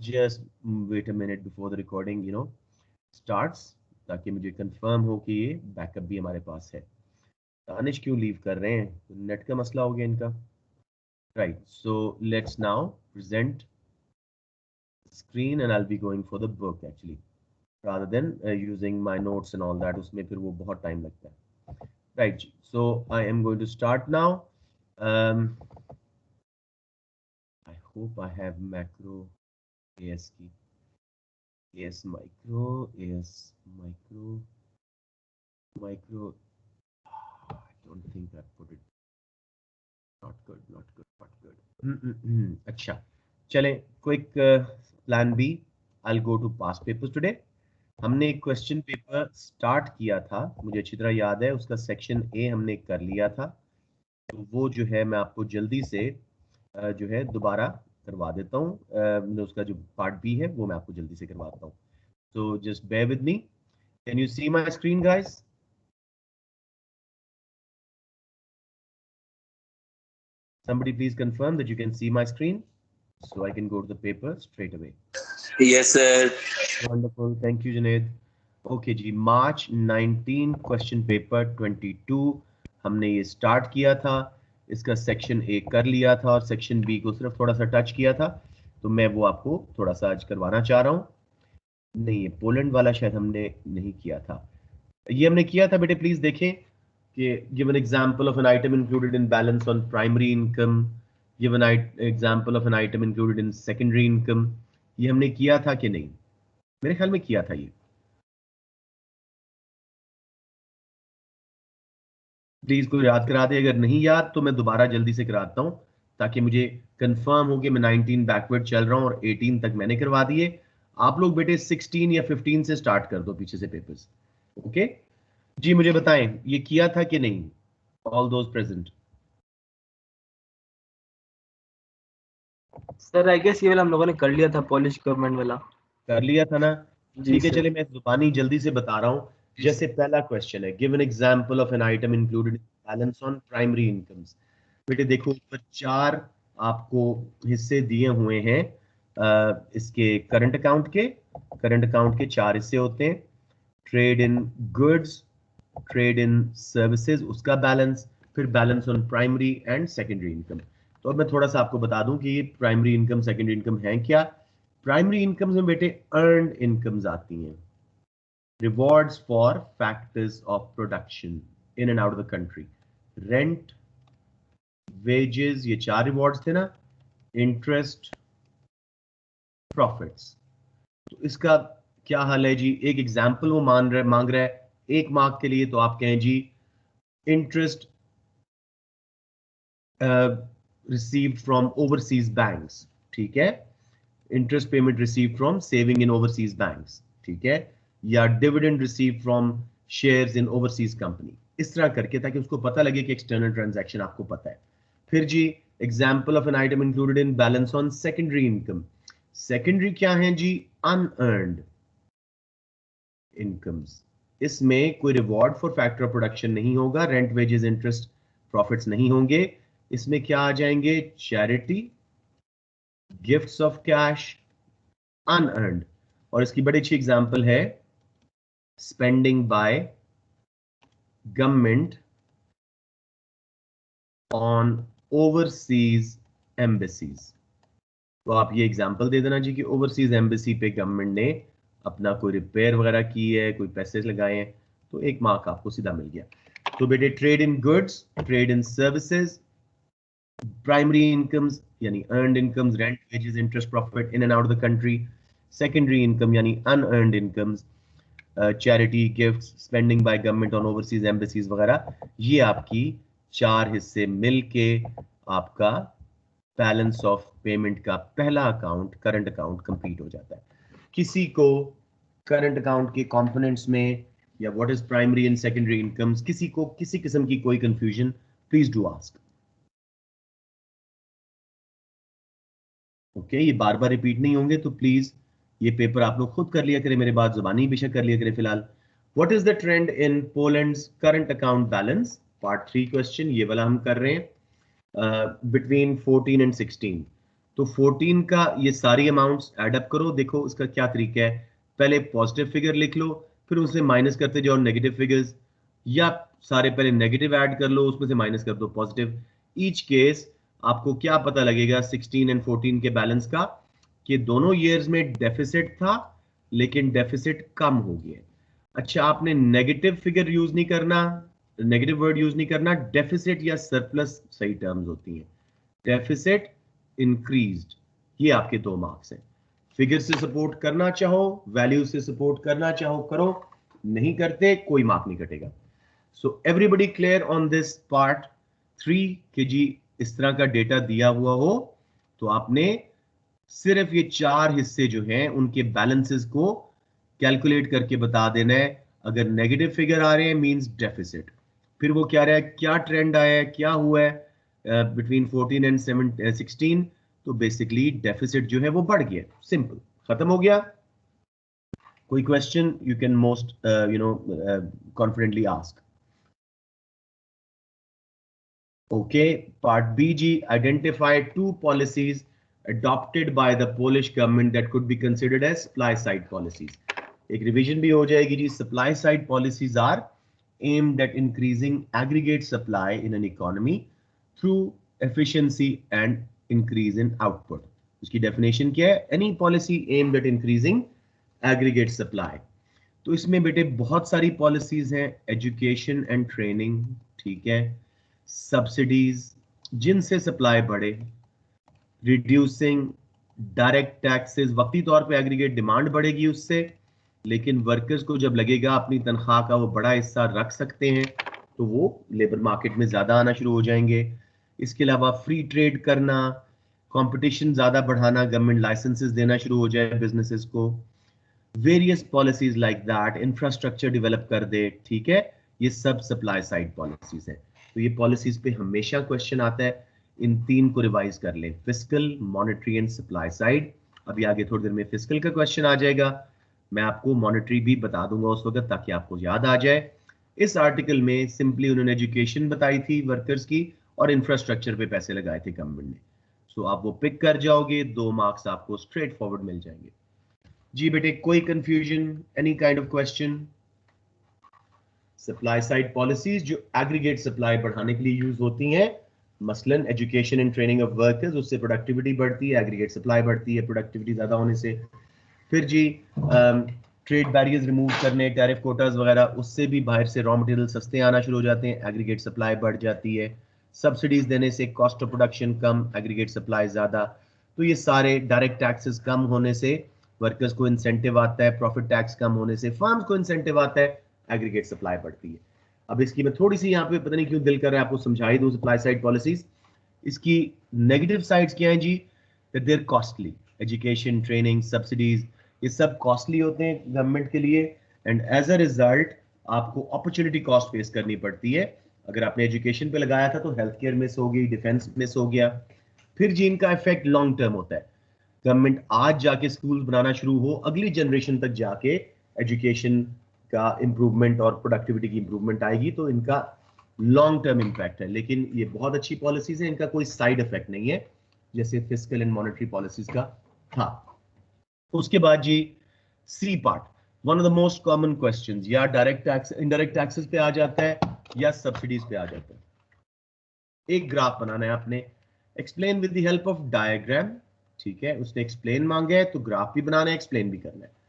Just wait a minute before the recording, starts, ताकि मुझे confirm हो कि ये बैकअप भी हमारे पास है। दानिश क्यों लीव कर रहे हैं? नेट का मसला हो गया इनका। Right, so let's now present screen and I'll be going for the book actually rather than using my notes and all that, उसमें फिर वो बहुत time लगता है। Right, so I am going to start now. um, I hope I have macro AS key, AS micro, AS micro. I don't think I put it. Not good. अच्छा, चलें, quick plan B, I go to pass papers today. हमने एक question paper start किया था, मुझे अच्छी तरह याद है, उसका सेक्शन ए हमने कर लिया था, तो वो जो है मैं आपको जल्दी से जो है दोबारा करवा देता हूँ। उसका जो पार्ट बी है वो मैं आपको जल्दी से करवाता हूँ। So just bear with me. Can you see my screen, guys? Somebody please confirm that you can see my screen so I can go to the paper straight away. Yes, sir. Wonderful. Thank you, Junaid. Okay जी, March 19 question paper 22 हमने ये start किया था। इसका section A कर लिया था और सेक्शन बी को सिर्फ थोड़ा सा टच किया था, तो मैं वो आपको थोड़ा सा आज करवाना चाह रहा हूँ। नहीं, ये पोलैंड वाला शायद हमने नहीं किया था, ये हमने किया था बेटे, प्लीज देखें कि give an example of an item included in balance on primary income, give an example of an item included in secondary income. ये हमने किया था कि नहीं? मेरे ख्याल में किया था ये। प्लीज कोई याद करा दे, अगर नहीं याद तो मैं दोबारा जल्दी से कराता हूँ ताकि मुझे कंफर्म हो कि मैं 19 बैकवर्ड चल रहा हूँ और 18 तक मैंने करवा दिए। आप लोग बेटे 16 या 15 से स्टार्ट कर दो पीछे से पेपर्स। ओके जी, मुझे बताएं ये किया था कि नहीं, all those present. Sir I guess ये वाला हम लोगों ने कर लिया था, पॉलिश गवर्नमेंट वाला कर लिया था ना? जी ठीक है, सर। चले मैं जुबानी जल्दी से बता रहा हूँ। जैसे पहला क्वेश्चन है, give an example of an item included balance on primary incomes. बेटे देखो, ऊपर 4 आपको हिस्से दिए हुए हैं इसके करंट अकाउंट के। करंट अकाउंट के 4 हिस्से होते हैं, trade in goods, trade in services उसका बैलेंस, फिर balance on primary and secondary income. तो अब मैं थोड़ा सा आपको बता दूं कि ये प्राइमरी इनकम सेकेंडरी इनकम है क्या। प्राइमरी इनकम्स में बेटे अर्नड इनकम्स आती हैं, rewards for factors of production in and out of the country, rent, wages, ये 4 रिवॉर्ड्स थे ना, इंटरेस्ट, प्रॉफिट्स। तो इसका क्या हाल है जी? एक एग्जाम्पल वो मांग रहा है 1 मार्क के लिए, तो आप कहें जी interest received from overseas banks, ठीक है, interest payment received from saving in overseas banks, ठीक है, या dividend received from shares in overseas company, इस तरह करके, ताकि उसको पता लगे कि एक्सटर्नल ट्रांजैक्शन आपको पता है। फिर जी example of an item included in balance on secondary income. Secondary क्या है जी? Unearned incomes. इसमें कोई reward for factor of production नहीं होगा, रेंट, वेजेस, इंटरेस्ट, प्रॉफिट्स नहीं होंगे। इसमें क्या आ जाएंगे? Charity, gifts of cash, unearned. और इसकी बड़ी अच्छी एग्जांपल है spending by government on overseas embassies. तो आप ये एग्जांपल दे देना जी कि ओवरसीज एम्बेसी पे गवर्नमेंट ने अपना कोई रिपेयर वगैरह की है, कोई पैसे लगाए हैं, तो 1 मार्क आपको सीधा मिल गया। तो बेटे trade in goods, trade in services, primary incomes यानी earned incomes, rent, wages, interest, profit in and out of the country. Secondary income यानी unearned incomes, charity, gifts, spending by government on overseas embassies वगैरह। ये आपकी 4 हिस्से मिलके आपका balance of payment का पहला अकाउंट, करंट अकाउंट, कंप्लीट हो जाता है। किसी को करंट अकाउंट के कंपोनेंट्स में या what is primary and secondary incomes, किसी को किसी किस्म की कोई confusion, please do ask. Okay, ये बार बार रिपीट नहीं होंगे, तो प्लीज ये पेपर आप लोग खुद कर लिया करें, मेरे बाद जुबानी बेशक कर लिया करें फिलहाल। What is the trend in Poland's current account balance, part 3 question, ये वाला हम कर रहे हैं, बिटवीन 14 एंड 16। तो 14 का ये सारी अमाउंट्स ऐड अप करो, देखो इसका क्या तरीका है, पहले पॉजिटिव फिगर लिख लो, फिर उससे माइनस करते जाओ नेगेटिव फिगर्स, या सारे पहले नेगेटिव ऐड कर लो, उसमें से माइनस कर दो पॉजिटिव। ईच केस आपको क्या पता लगेगा 16 एंड 14 के बैलेंस का, कि दोनों ईयर्स में डेफिसिट था लेकिन डेफिसिट कम हो गया। अच्छा, आपने नेगेटिव फिगर यूज नहीं करना, नेगेटिव वर्ड यूज नहीं करना, डेफिसिट या सरप्लस सही टर्म्स होती हैं। डेफिसिट इंक्रीज्ड, ये आपके 2 मार्क्स हैं। फिगर से सपोर्ट करना चाहो, वैल्यू से सपोर्ट करना चाहो करो, नहीं करते कोई मार्क नहीं कटेगा। So everybody clear on this part 3 कि जी इस तरह का डेटा दिया हुआ हो तो आपने सिर्फ ये 4 हिस्से जो हैं उनके बैलेंसेस को कैलकुलेट करके बता देना है। अगर नेगेटिव फिगर आ रहे हैं मींस डेफिसिट, फिर वो क्या रहा है, क्या ट्रेंड आया है, क्या हुआ है बिटवीन 14 एंड 16, तो बेसिकली डेफिसिट जो है वो बढ़ गया। सिंपल, खत्म हो गया। कोई question you can most confidently ask. Okay, part B जी, identify 2 policies adopted by the Polish government that could be considered as supply side policies. एक रिवीजन भी हो जाएगी जी। Supply side policies are aimed at increasing aggregate supply in an economy through efficiency and increase in output. उसकी definition क्या है, any policy aimed at increasing aggregate supply। तो इसमें बेटे बहुत सारी पॉलिसीज हैं, एजुकेशन एंड ट्रेनिंग, ठीक है, सब्सिडीज जिनसे सप्लाई बढ़े, रिड्यूसिंग डायरेक्ट टैक्सेस, वक्ती तौर पे एग्रीगेट डिमांड बढ़ेगी उससे, लेकिन वर्कर्स को जब लगेगा अपनी तनख्वाह का वो बड़ा हिस्सा रख सकते हैं तो वो लेबर मार्केट में ज्यादा आना शुरू हो जाएंगे। इसके अलावा फ्री ट्रेड करना, कंपटीशन ज्यादा बढ़ाना, गवर्नमेंट लाइसेंसेस देना शुरू हो जाए बिजनेसेस को, various policies like that, infrastructure develop कर दे, ठीक है, ये सब सप्लाई साइड पॉलिसीज है। तो ये पॉलिसीज पे हमेशा क्वेश्चन आता है, इन 3 को रिवाइज कर लें, fiscal, monetary and supply side. अभी आगे थोड़ी देर में फिस्कल का क्वेश्चन आ जाएगा, मैं आपको मॉनेटरी भी बता दूंगा उस वक्त ताकि आपको याद आ जाए। इस आर्टिकल में सिंपली उन्होंने एजुकेशन बताई थी वर्कर्स की और इंफ्रास्ट्रक्चर पे पैसे लगाए थे गवर्नमेंट ने। सो आप वो पिक कर जाओगे, 2 मार्क्स आपको स्ट्रेट फॉरवर्ड मिल जाएंगे। जी बेटे, कोई confusion, any kind of question? Supply side policies जो एग्रीगेट सप्लाई बढ़ाने के लिए यूज होती हैं, मसलन education and training of workers, उससे प्रोडक्टिविटी बढ़ती है, एग्रीगेट सप्लाई बढ़ती है प्रोडक्टिविटी ज्यादा होने से। फिर जी ट्रेड बैरियर्स रिमूव करने, टैरिफ कोटास वगैरह, उससे भी बाहर से रॉ मटेरियल सस्ते आना शुरू हो जाते हैं, एग्रीगेट सप्लाई बढ़ जाती है। सब्सिडीज देने से cost of production come, aggregate supply ज्यादा। तो ये सारे डायरेक्ट टैक्सेस कम होने से वर्कर्स को इंसेंटिव आता है, प्रॉफिट टैक्स कम होने से फर्म्स को इंसेंटिव आता है, एग्रीगेट सप्लाई बढ़ती है। अब इसकी मैं थोड़ी सी यहाँ पे पता नहीं क्यों दिल कर रहा है आपको समझाई दूं सप्लाई साइड पॉलिसीज। इसकी नेगेटिव साइड्स क्या हैं जी, that they are costly, education, training, subsidies, ये सब कॉस्टली होते हैं गवर्नमेंट के लिए, एंड एज अ रिजल्ट आपको अपॉर्चुनिटी कॉस्ट फेस करनी पड़ती है। अगर आपने एजुकेशन पे लगाया था तो हेल्थ केयर मिस हो गई, डिफेंस मिस हो गया। फिर जी इनका इफेक्ट लॉन्ग टर्म होता है, गवर्नमेंट आज जाके स्कूल बनाना शुरू हो, अगली जनरेशन तक जाके एजुकेशन का इंप्रूवमेंट और प्रोडक्टिविटी की इंप्रूवमेंट आएगी, तो इनका लॉन्ग टर्म इंपैक्ट है। लेकिन ये बहुत अच्छी पॉलिसीज है, इनका कोई साइड इफेक्ट नहीं है जैसे फिस्कल एंड मॉनेटरी पॉलिसीज का था। उसके बाद जी C part, one of the most common questions, या डायरेक्ट टैक्स इनडायरेक्ट टैक्सेस पे आ जाता है या सब्सिडीज पे आ जाता है। एक ग्राफ बनाना है आपने, explain with the help of diagram, ठीक है, उसने एक्सप्लेन मांगा है तो ग्राफ भी बनाना है, एक्सप्लेन भी करना है।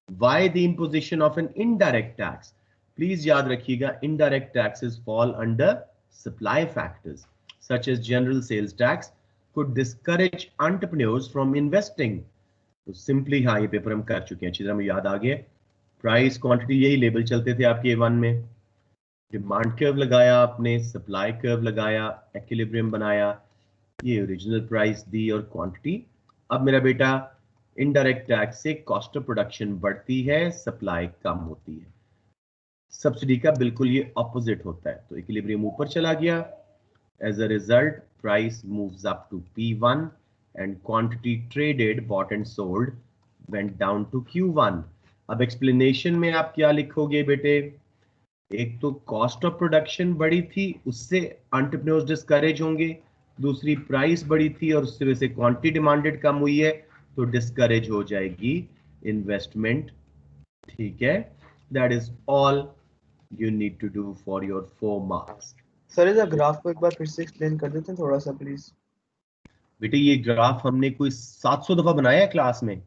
Why the imposition of an indirect tax? Please याद रखिएगा, indirect taxes fall under supply factors such as general sales tax could discourage entrepreneurs from investing. तो सिंपली हाँ, ये पेपर हम कर चुके हैं, अच्छी तरह मुझे याद आ गया। प्राइस क्वांटिटी यही लेबल चलते थे आपके A1 में, डिमांड कर्व लगाया आपने, सप्लाई कर्व लगाया, एक्विलिब्रियम बनाया, ये ओरिजिनल प्राइस दी और क्वांटिटी। अब मेरा बेटा इनडायरेक्ट टैक्स से कॉस्ट ऑफ प्रोडक्शन बढ़ती है, सप्लाई कम होती है। सब्सिडी का बिल्कुल ये ऑपोजिट होता है, तो इक्विलिब्रियम ऊपर चला गया, as a result price moves up to P1 and quantity traded bought and sold went down to Q1। अब एक्सप्लेनेशन में आप क्या लिखोगे बेटे, एक तो कॉस्ट ऑफ प्रोडक्शन बढ़ी थी, उससे एंटरप्रेन्योर्स डिस्करेज होंगे, दूसरी प्राइस बढ़ी थी और उसकी वजह से क्वांटिटी डिमांडेड कम हुई है, तो डिस्करेज हो जाएगी इन्वेस्टमेंट। ठीक है, that is all you need to do for your 4 marks. Sir इस ग्राफ को एक बार फिर से एक्सप्लेन कर देते हैं थोड़ा सा प्लीज। बेटे ये ग्राफ हमने कोई 700 दफा बनाया है क्लास में,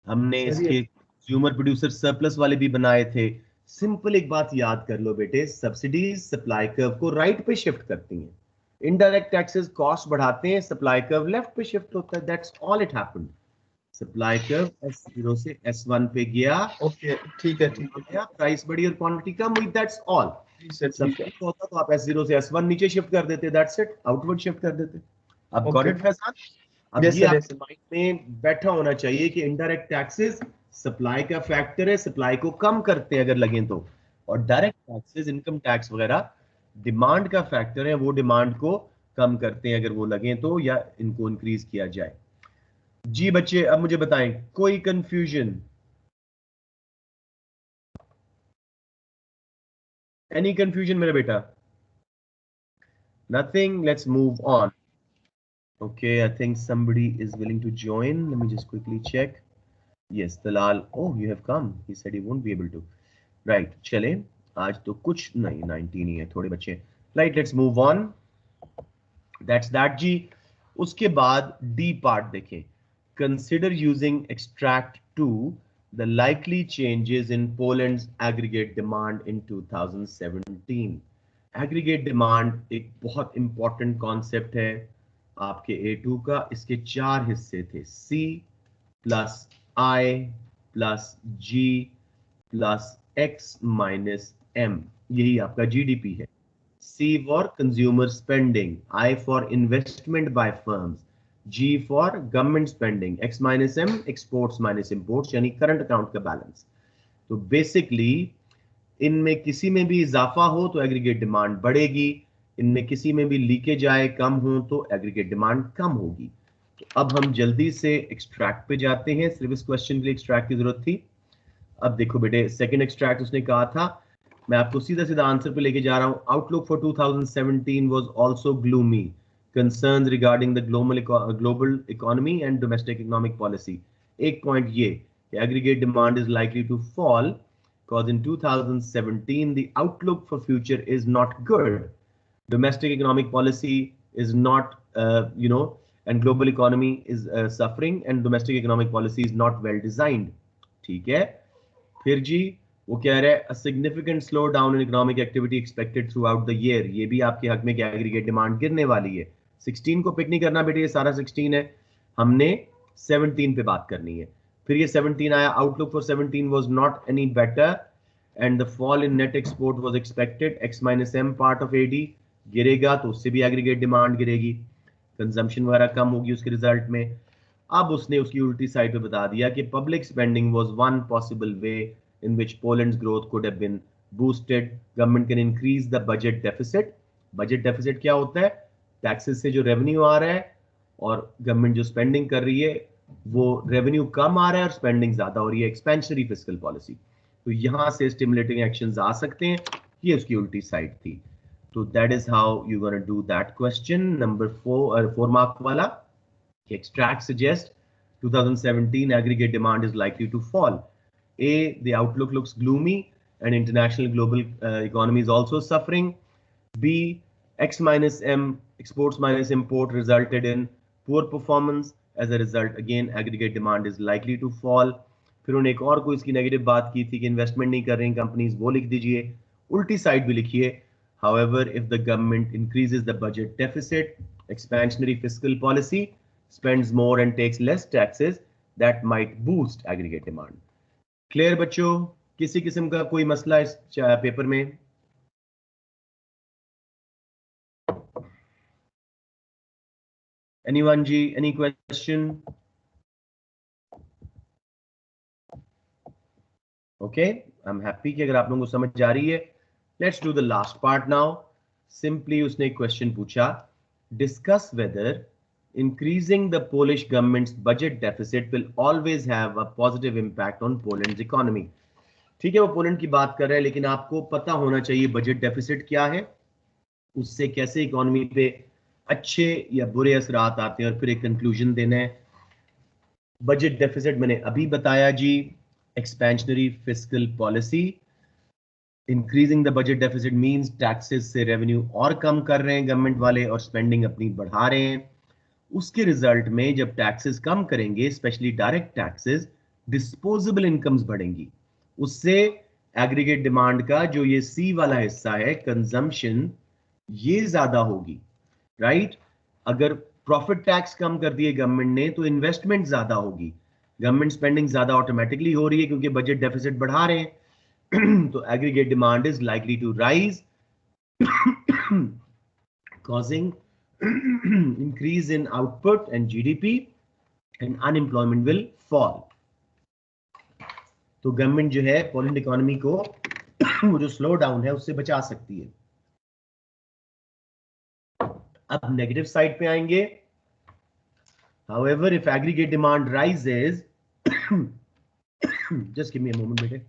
हमने सर ये इसके कंज्यूमर प्रोड्यूसर सरप्लस वाले भी बनाए थे। सिंपल एक बात याद कर लो बेटे, सब्सिडीज सप्लाई कर्व को राइट पे शिफ्ट करती हैं, इनडायरेक्ट टैक्सेस कॉस्ट बढ़ाते हैं, सप्लाई कर्व लेफ्ट पे शिफ्ट होता है, that's all it happened. Supply curve S0 से S1 पे गया, ओके ठीक है प्राइस बढ़ी और क्वांटिटी कम हुई, दैट्स ऑल। जी सर ठीक है सब्सिडी होता तो आप S0 से S1 नीचे शिफ्ट कर देते, दैट्स इट, आउटवर्ड शिफ्ट कर देते। अब गॉट ओके इट फैजान? अब यस ये सर आपके माइंड में बैठा होना चाहिए कि इनडायरेक्ट टैक्सेस सप्लाई का फैक्टर है, सप्लाई को कम करते हैं अगर लगे तो, और डायरेक्ट टैक्सेस इनकम टैक्स वगैरह डिमांड का फैक्टर है, वो डिमांड को कम करते हैं अगर वो लगे तो, या इनको इंक्रीज किया जाए। जी बच्चे अब मुझे बताएं, कोई कंफ्यूजन? एनी कंफ्यूजन मेरा बेटा? Nothing, let's move on. Okay, I think somebody is willing to join. Let me just quickly check. Yes, Talal. Oh, you have come. He said he won't be able to. Right. चले, आज तो कुछ नहीं, 19 ही है, थोड़े बच्चे। Right, let's move on. That's that जी। उसके बाद D part देखें। Consider using extract 2 the likely changes in Poland's aggregate demand in 2017. Aggregate demand एक बहुत important concept है आपके A2 का। इसके 4 हिस्से थे, C plus I plus G plus X minus M, यही आपका GDP है। C for consumer spending, I for investment by firms, G for government spending, X minus M exports minus imports, यानी करंट अकाउंट का balance. तो basically इनमें किसी में भी इजाफा हो तो एग्रीगेट डिमांड बढ़ेगी, इनमें किसी में भी लीकेज आए कम हो तो एग्रीगेट डिमांड कम होगी। तो अब हम जल्दी से एक्सट्रैक्ट पे जाते हैं, सिर्फ इस क्वेश्चन के लिए एक्सट्रैक्ट की जरूरत थी। अब देखो बेटे, सेकंड एक्सट्रैक्ट उसने कहा था, मैं आपको सीधा सीधा आंसर पे लेके जा रहा हूं। Outlook for 2017 was also gloomy, concerns regarding the global economy and domestic economic policy. एक पॉइंट ये कि aggregate demand is likely to fall because in 2017 the outlook for future is not good. Domestic economic policy is not and global economy is suffering and domestic economic policy is not well designed. ठीक है, फिर जी वो कह रहे हैं a significant slowdown in economic activity expected throughout the year। ये भी आपके हक में कि एग्रीगेट डिमांड गिरने वाली है। 16 को पिक नहीं करना बेटे, ये सारा 16 है, हमने 17 पे बात करनी है। फिर ये 17 आया, outlook for 17 was not any better and the fall in net export was expected. X minus M part of AD गिरेगा तो उससे भी एग्रीगेट डिमांड गिरेगी, कंजम्पशन वगैरह कम होगी उसके रिजल्ट में। अब उसने उसकी उल्टी साइड पे बता दिया कि public spending was one possible way in which Poland's growth could have been boosted. Government can increase the budget deficit. Budget deficit क्या होता है? टैक्सेस से जो रेवेन्यू आ रहा है और गवर्नमेंट जो स्पेंडिंग कर रही है वो रेवेन्यू कम आ रहा है और स्पेंडिंग ज्यादा हो रही है, एक्सपेंशनरी फिस्कल पॉलिसी। तो यहां से स्टिमुलेटिंग एक्शंस आ सकते हैं, ये उसकी उल्टी साइड थी। तो that is how you gonna do that question number 4 mark वाला। Extract suggest 2017 aggregate demand is likely to fall. A, the outlook looks gloomy and international global economy is also suffering. B, X minus M exports minus import resulted in poor performance. As a result, again, aggregate demand is likely to fall. फिर उन्होंने एक और कोई इसकी negative बात की थी कि इन्वेस्टमेंट नहीं कर रही कंपनीज, वो लिख दीजिए। उल्टी साइड भी लिखिए, however, if the government increases the budget deficit, expansionary fiscal policy, spends more and takes less taxes, that might boost aggregate demand. Clear बच्चों? किसी किस्म का कोई मसला इस पेपर में? Anyone ji? Any question? Okay, I'm happy कि अगर आप लोगों को समझ जा रही है। Let's do the last part now. Simply उसने एक क्वेश्चन पूछा, discuss whether increasing the Polish government's budget deficit will always have a positive impact on Poland's economy. ठीक है, वो पोलैंड की बात कर रहे हैं, लेकिन आपको पता होना चाहिए बजट डेफिसिट क्या है, उससे कैसे इकोनॉमी पे अच्छे या बुरे असरात आते हैं और फिर एक कंक्लूजन देना है। बजट डेफिसिट मैंने अभी बताया जी, expansionary fiscal policy. Increasing the budget deficit means taxes से रेवेन्यू और कम कर रहे हैं गवर्नमेंट वाले और स्पेंडिंग अपनी बढ़ा रहे हैं। उसके रिजल्ट में जब टैक्सेस कम करेंगे, specially direct taxes, disposable incomes बढ़ेंगी। उससे एग्रीगेट डिमांड का जो ये सी वाला हिस्सा है, कंजम्पशन, ये ज्यादा होगी, राइट। अगर प्रॉफिट टैक्स कम कर दिए गवर्नमेंट ने तो इन्वेस्टमेंट ज्यादा होगी, गवर्नमेंट स्पेंडिंग ज्यादा ऑटोमेटिकली हो रही है क्योंकि बजट डेफिसिट बढ़ा रहे हैं। तो aggregate demand is likely to rise, causing increase in output and GDP, and unemployment will fall. तो गवर्नमेंट जो है पॉलिट इकोनॉमी को वो जो स्लो डाउन है उससे बचा सकती है। अब नेगेटिव साइड पे आएंगे। However, if aggregate demand rises, just give me a moment, बेटे।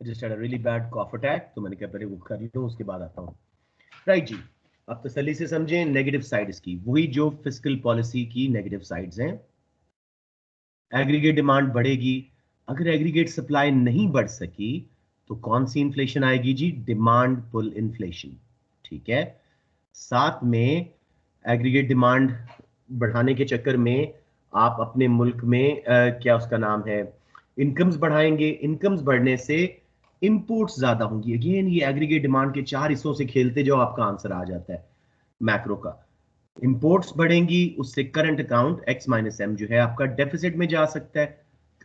Just had a really bad cough attack, तो मैंने कहा पहले वो कर लूं उसके बाद आता हूँ। राइट जी, अब तसल्ली से समझें नेगेटिव साइड इसकी, वही जो फिस्कल पॉलिसी की नेगेटिव साइड्स हैं। एग्रीगेट डिमांड बढ़ेगी, अगर एग्रीगेट सप्लाई नहीं बढ़ सकी तो कौन सी इन्फ्लेशन आएगी जी? डिमांड पुल इन्फ्लेशन, ठीक है। साथ में एग्रीगेट डिमांड बढ़ाने के चक्कर में आप अपने मुल्क में क्या उसका नाम है, इनकम्स बढ़ाएंगे। इनकम्स बढ़ने से इंपोर्ट्स ज्यादा होंगी। अगेन ये एग्रीगेट डिमांड के 4 हिस्सों से खेलते जाओ, आपका आंसर आ जाता है मैक्रो का। इंपोर्ट्स बढ़ेंगी, उससे current account X minus M जो है आपका डेफिसिट में जा सकता है।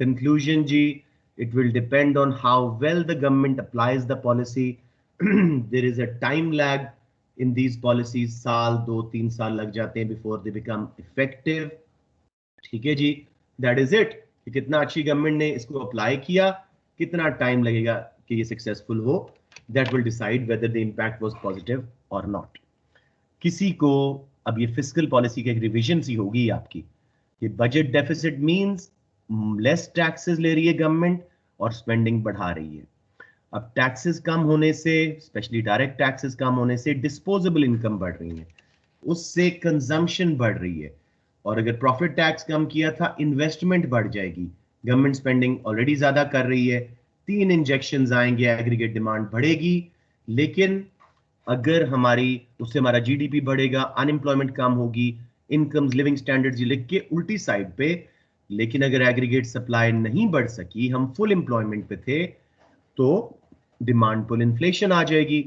कंक्लूजन जी, it will depend on how well the government applies the policy. There is a time lag in these policies, साल 2-3 साल लग जाते हैं बिफोर दे बिकम इफेक्टिव, ठीक है जी। दैट इज इट, कि कितना अच्छी गवर्नमेंट ने इसको अप्लाई किया, कितना टाइम लगेगा कि ये सक्सेसफुल हो, that will decide whether the impact was positive और नॉट। किसी को अब ये फिस्कल पॉलिसी की एक रिवीजन सी होगी आपकी, कि budget deficit means less taxes ले रही है गवर्नमेंट और स्पेंडिंग बढ़ा रही है। अब टैक्सेस कम होने से, स्पेशली डायरेक्ट टैक्सेस कम होने से डिस्पोजेबल इनकम बढ़ रही है, उससे कंजम्पशन बढ़ रही है। और अगर प्रॉफिट टैक्स कम किया था, इन्वेस्टमेंट बढ़ जाएगी, गवर्नमेंट स्पेंडिंग ऑलरेडी ज्यादा कर रही है। 3 इंजेक्शंस आएंगे, एग्रीगेट डिमांड बढ़ेगी, लेकिन अगर उससे हमारा जीडीपी बढ़ेगा, अनएम्प्लॉयमेंट कम होगी, इनकम्स, लिविंग स्टैंडर्ड्स, ये लिख के उल्टी साइड पे। लेकिन अगर एग्रीगेट सप्लाई नहीं बढ़ सकी, हम फुल एम्प्लॉयमेंट पे थे, तो डिमांड पुल इन्फ्लेशन आ जाएगी।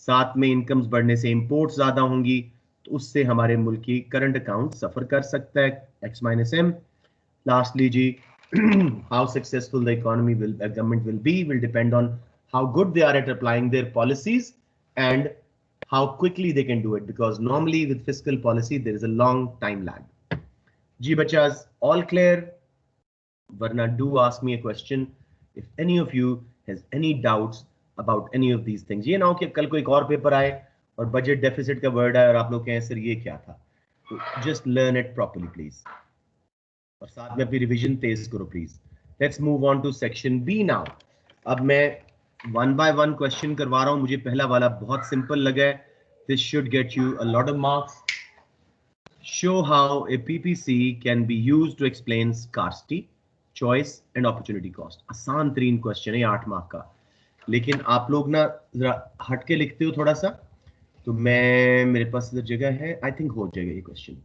साथ में इनकम्स बढ़ने से इंपोर्ट्स ज्यादा होंगी, तो उससे हमारे मुल्क की करंट अकाउंट सफर कर सकता है, एक्स माइनस एम। लास्टली जी, how successful the economy will, government will be, will depend on how good they are at applying their policies and how quickly they can do it, because normally with fiscal policy there is a long time lag. Ji bachas, all clear? Varna, do ask me a question if any of you has any doubts about any of these things. ये ना हो कि कल कोई और paper आए और budget deficit का वर्ड आए और आप लोग कहें सर ये क्या था। तो just learn it properly please, और साथ में अपनी रिवीजन तेज करो please. Let's move on to section B now. अब मैं 1 by 1 क्वेश्चन करवा रहा हूं। मुझे पहला वाला बहुत सिंपल लगा है, this should get you a lot of marks. Show how a PPC can be used to explain scarcity, choice and opportunity cost. आसान तरीन क्वेश्चन है, 8 मार्क का, लेकिन आप लोग ना जरा हट के लिखते हो थोड़ा सा, तो मेरे पास इधर जगह है, आई थिंक हो जाएगा ये question.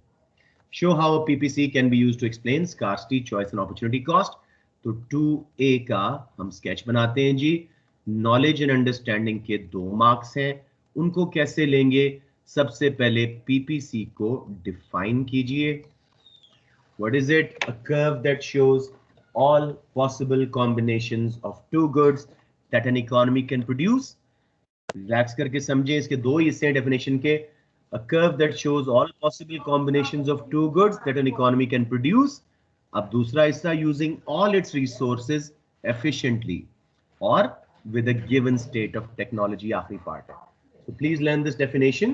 Show how a PPC can be used to explain scarcity, choice and opportunity cost. तो 2A का हम स्केच बनाते हैं जी। नॉलेज एंड अंडरस्टैंडिंग के 2 मार्क्स हैं, उनको कैसे लेंगे? सबसे पहले पीपीसी को डिफाइन कीजिए। What is it? A curve that shows all possible combinations of two goods that an economy can produce. Relax करके समझें, इसके 2 हिस्से हैं डेफिनेशन के। A curve that shows all possible combinations of two goods that an economy can produce. अब दूसरा हिस्सा, using all its resources efficiently or with a given state of technology, आखिरी पार्ट है। तो please learn this definition.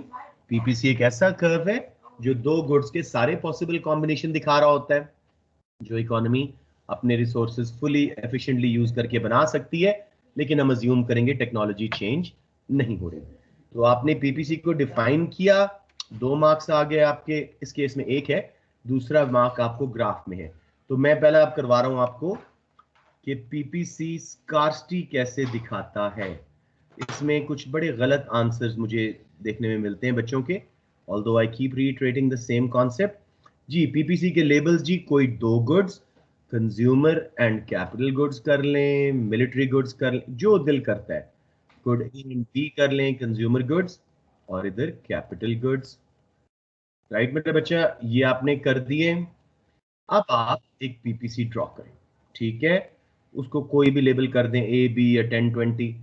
PPC एक ऐसा curve है जो दो गुड्स के सारे पॉसिबल कॉम्बिनेशन दिखा रहा होता है, जो इकोनॉमी अपने रिसोर्सेज फुली एफिशिएंटली यूज करके बना सकती है, लेकिन हम अज्यूम करेंगे टेक्नोलॉजी चेंज नहीं हो रही। तो आपने पीपीसी को डिफाइन किया, 2 मार्क्स आ गए आपके, इस केस में 1 है, दूसरा मार्क आपको ग्राफ में है। तो मैं पहले आप करवा रहा हूं आपको कि पीपीसी स्कार्सिटी कैसे दिखाता है। इसमें कुछ बड़े गलत आंसर्स मुझे देखने में मिलते हैं बच्चों के, although I keep reiterating the same concept. जी पीपीसी के लेबल्स, जी कोई 2 goods, consumer and capital goods कर लें, मिलिट्री गुड्स कर लें, जो दिल करता है, गुड ए एंड बी कर लें, कंज्यूमर गुड्स और इधर कैपिटल गुड्स। राइट मेरा बच्चा, ये आपने कर दिए। अब आप एक पीपीसी ड्रॉ करें, ठीक है, उसको कोई भी लेबल कर दें, ए बी या 10-20।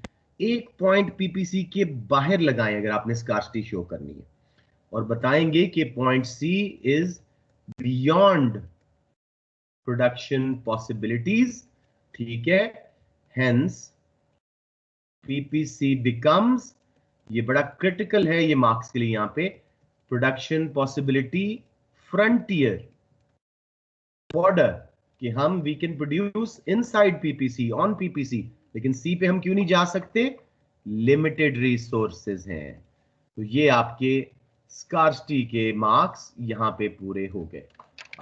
एक पॉइंट पीपीसी के बाहर लगाएं अगर आपने स्कार्सिटी शो करनी है, और बताएंगे कि point C is beyond production possibilities, ठीक है, हेंस पीपीसी बिकम्स, ये बड़ा क्रिटिकल है ये मार्क्स के लिए, यहां पे प्रोडक्शन पॉसिबिलिटी फ्रंटियर बॉर्डर, कि हम we can produce inside PPC on PPC, लेकिन सी पे हम क्यों नहीं जा सकते, लिमिटेड रिसोर्सेज हैं। तो ये आपके स्कार्सिटी के मार्क्स यहां पे पूरे हो गए।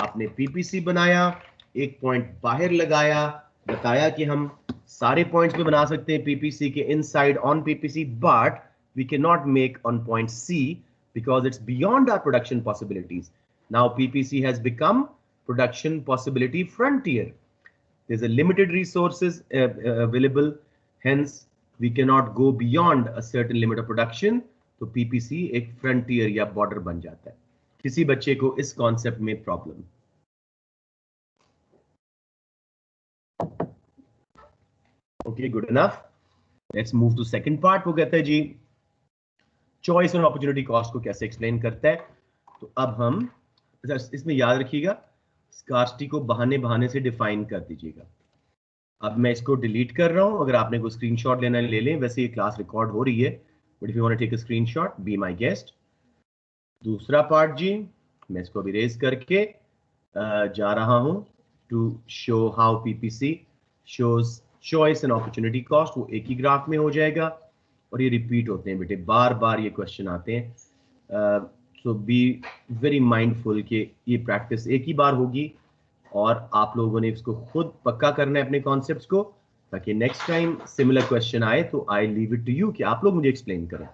आपने पीपीसी बनाया, एक पॉइंट बाहर लगाया, बताया कि हम सारे पॉइंट्स पे बना सकते हैं पीपीसी के inside on PPC, but we can not make on point C because it's beyond our production possibilities. Now PPC has become production possibility frontier. There's a limited resources available, hence we cannot go beyond a certain limit of production. तो PPC एक frontier या border बन जाता है। किसी बच्चे को इस concept में problem? Okay, good enough. Let's move to second part. वो कहता है जी चॉइस और अपॉर्चुनिटी कॉस्ट को कैसे एक्सप्लेन करता है। तो अब हम इसमें याद रखिएगा, स्कार्सिटी को बहाने बहाने से डिफाइन कर दीजिएगा। अब मैं इसको डिलीट कर रहा हूं, अगर आपने कोई स्क्रीनशॉट लेना ले लें, वैसे ये क्लास रिकॉर्ड हो रही है, but if you want to take a screenshot be my guest. दूसरा पार्ट जी, मैं इसको अभी रेज करके जा रहा हूं to show how PPC shows choice and opportunity cost. वो एक ही ग्राफ में हो जाएगा, और ये रिपीट होते हैं बेटे, बार बार ये क्वेश्चन आते हैं। सो बी वेरी माइंडफुल कि ये प्रैक्टिस एक ही बार होगी, और आप लोगों ने इसको खुद पक्का करना है अपने कॉन्सेप्ट्स को, ताकि नेक्स्ट टाइम सिमिलर क्वेश्चन आए तो I leave it to you कि आप लोग मुझे एक्सप्लेन करें।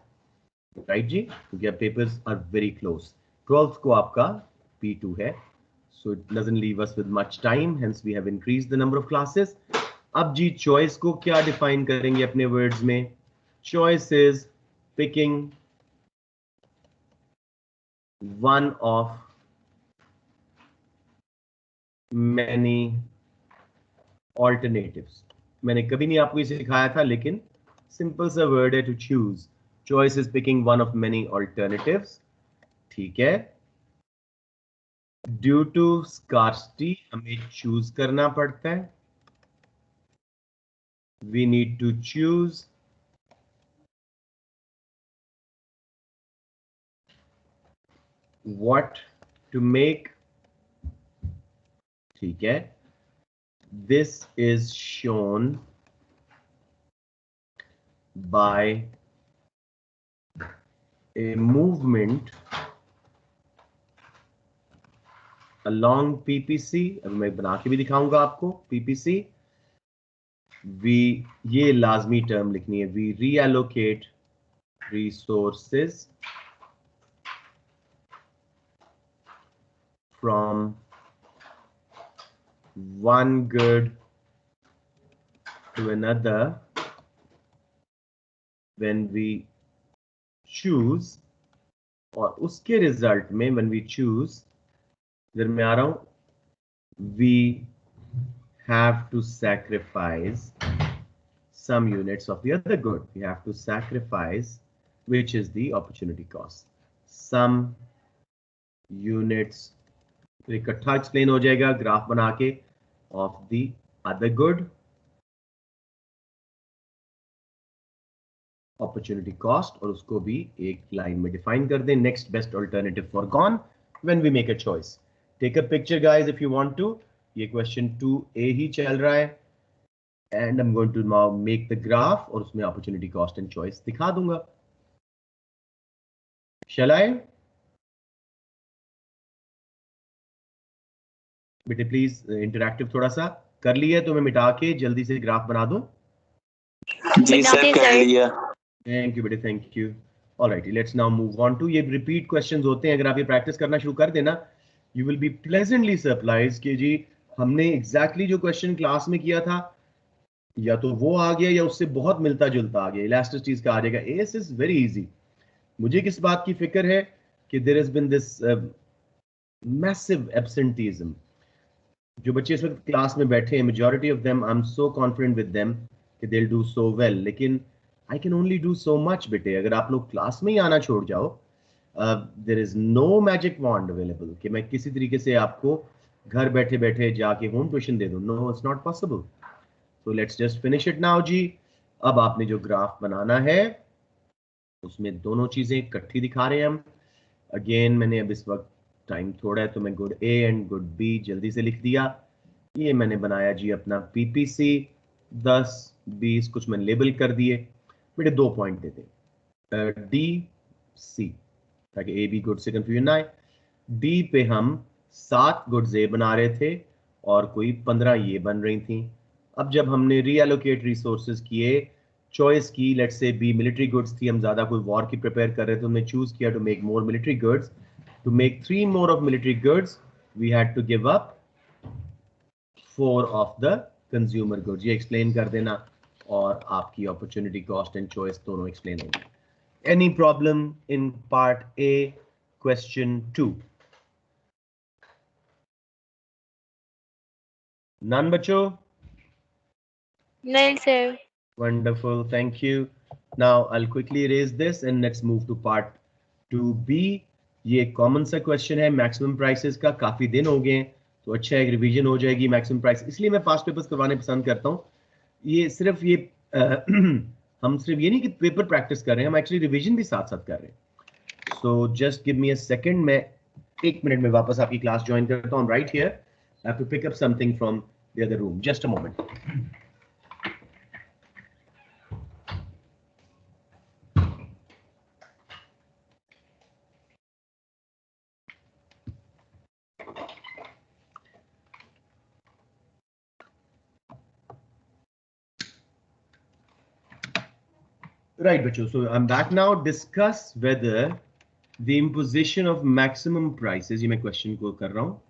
राइट जी, क्योंकि अब papers are very close. 12th को आपका P2 है, so it doesn't leave us with much time, hence we have increased the number of classes. अब जी चॉइस को क्या डिफाइन करेंगे अपने वर्ड्स में। Choice is picking one of many alternatives. मैंने कभी नहीं आपको इसे सिखाया था, लेकिन सिंपल सा वर्ड है to choose. Choice is picking one of many alternatives, ठीक है। Due to scarcity हमें चूज करना पड़ता है, we need to choose what to make, ठीक है। This is shown by a movement along PPC। अब मैं बना के भी दिखाऊंगा आपको PPC। ये लाजमी टर्म लिखनी है, we reallocate resources from one good to another when we choose, और उसके रिजल्ट में when we choose, इधर मैं आ रहा हूं, we have to sacrifice some units of the other good. We have to sacrifice, which is the opportunity cost, some units। तो इकट्ठा explain हो जाएगा ग्राफ बना के of the other good. Opportunity cost और उसको भी एक लाइन में डिफाइन कर दें. Next best alternative forgone when we make a choice. Take a picture guys if you want to. ये क्वेश्चन 2A ही चल रहा है and I am going to now make the graph और उसमें अपॉर्चुनिटी कॉस्ट एंड चॉइस दिखा दूंगा. शैल आई? बेटे प्लीज इंटरैक्टिव थोड़ा सा कर लिया तो मैं मिटा के जल्दी से ग्राफ बना दूं. जी सर कर लिया. थैंक यू बेटे, thank you. Alright, let's now move on to. ये रिपीट क्वेश्चंस होते हैं, अगर आप ये प्रैक्टिस करना शुरू कर देना you will be pleasantly surprise कि जी हमने एग्जैक्टली जो क्वेश्चन क्लास में किया था या तो वो आ गया या उससे बहुत मिलता जुलता आ गया. इलास्टिसिटी का आ जाएगा. As is very easy. मुझे किस बात की फिक्र है कि there has been this massive absenteeism. जो बच्चे इस वक्त क्लास में बैठे हैं, majority of them I am so confident with them कि they will do so well, लेकिन I can only do so much बेटे. अगर आप लोग क्लास में ही आना छोड़ जाओ, there is no magic wand available कि मैं किसी तरीके से आपको घर बैठे बैठे जाके होम ट्यूशन दे दूं. No, it's not possible. So let's just finish it now जी. अब आपने जो ग्राफ बनाना है उसमें दोनों चीजें इकट्ठी दिखा रहे हैं हम. अगेन मैंने अब इस वक्त टाइम थोड़ा है तो मैं good A and good B जल्दी से लिख दिया. ये मैंने बनाया जी अपना पीपीसी 10-20 कुछ मैंने लेबल कर दिए. बेटे 2 पॉइंट देते हैं डी सी ताकि ए बी गुड से कंफ्यूजन ना आए. डी पे हम 7 गुड्स ए बना रहे थे और कोई 15 ये बन रही थी. अब जब हमने रीएलोकेट रिसोर्सेज किए, चॉइस की, let's say B military goods थी, हम ज्यादा कोई वॉर की प्रिपेयर कर रहे थे, हमने चूज किया to make more military goods. To make 3 more of military goods we had to give up 4 of the consumer goods. ये एक्सप्लेन कर देना और आपकी अपॉर्चुनिटी कॉस्ट एंड चॉइस दोनों एक्सप्लेन होंगे. Any problem in part A question 2? None बच्चों? नहीं sir. Wonderful, thank you. Now I'll quickly erase this and let's move to part 2B. ये कॉमन सा क्वेश्चन है मैक्सिमम प्राइसेस का. काफी दिन हो गए हैं तो अच्छा एक रिवीजन हो जाएगी मैक्सिमम प्राइस. इसलिए मैं फास्ट पेपर्स करवाने पसंद करता हूँ. ये सिर्फ ये हम सिर्फ ये नहीं कि पेपर प्रैक्टिस कर रहे हैं, हम एक्चुअली रिवीजन भी साथ साथ कर रहे हैं. So just give me a second. मैं 1 मिनट में वापस आपकी क्लास ज्वाइन करता हूँ. Right here I have to pick up something from the other room. Just a moment. Right, Bacho. So I'm back now. Discuss whether the imposition of maximum prices. ये मैं question को कर रहा हूँ.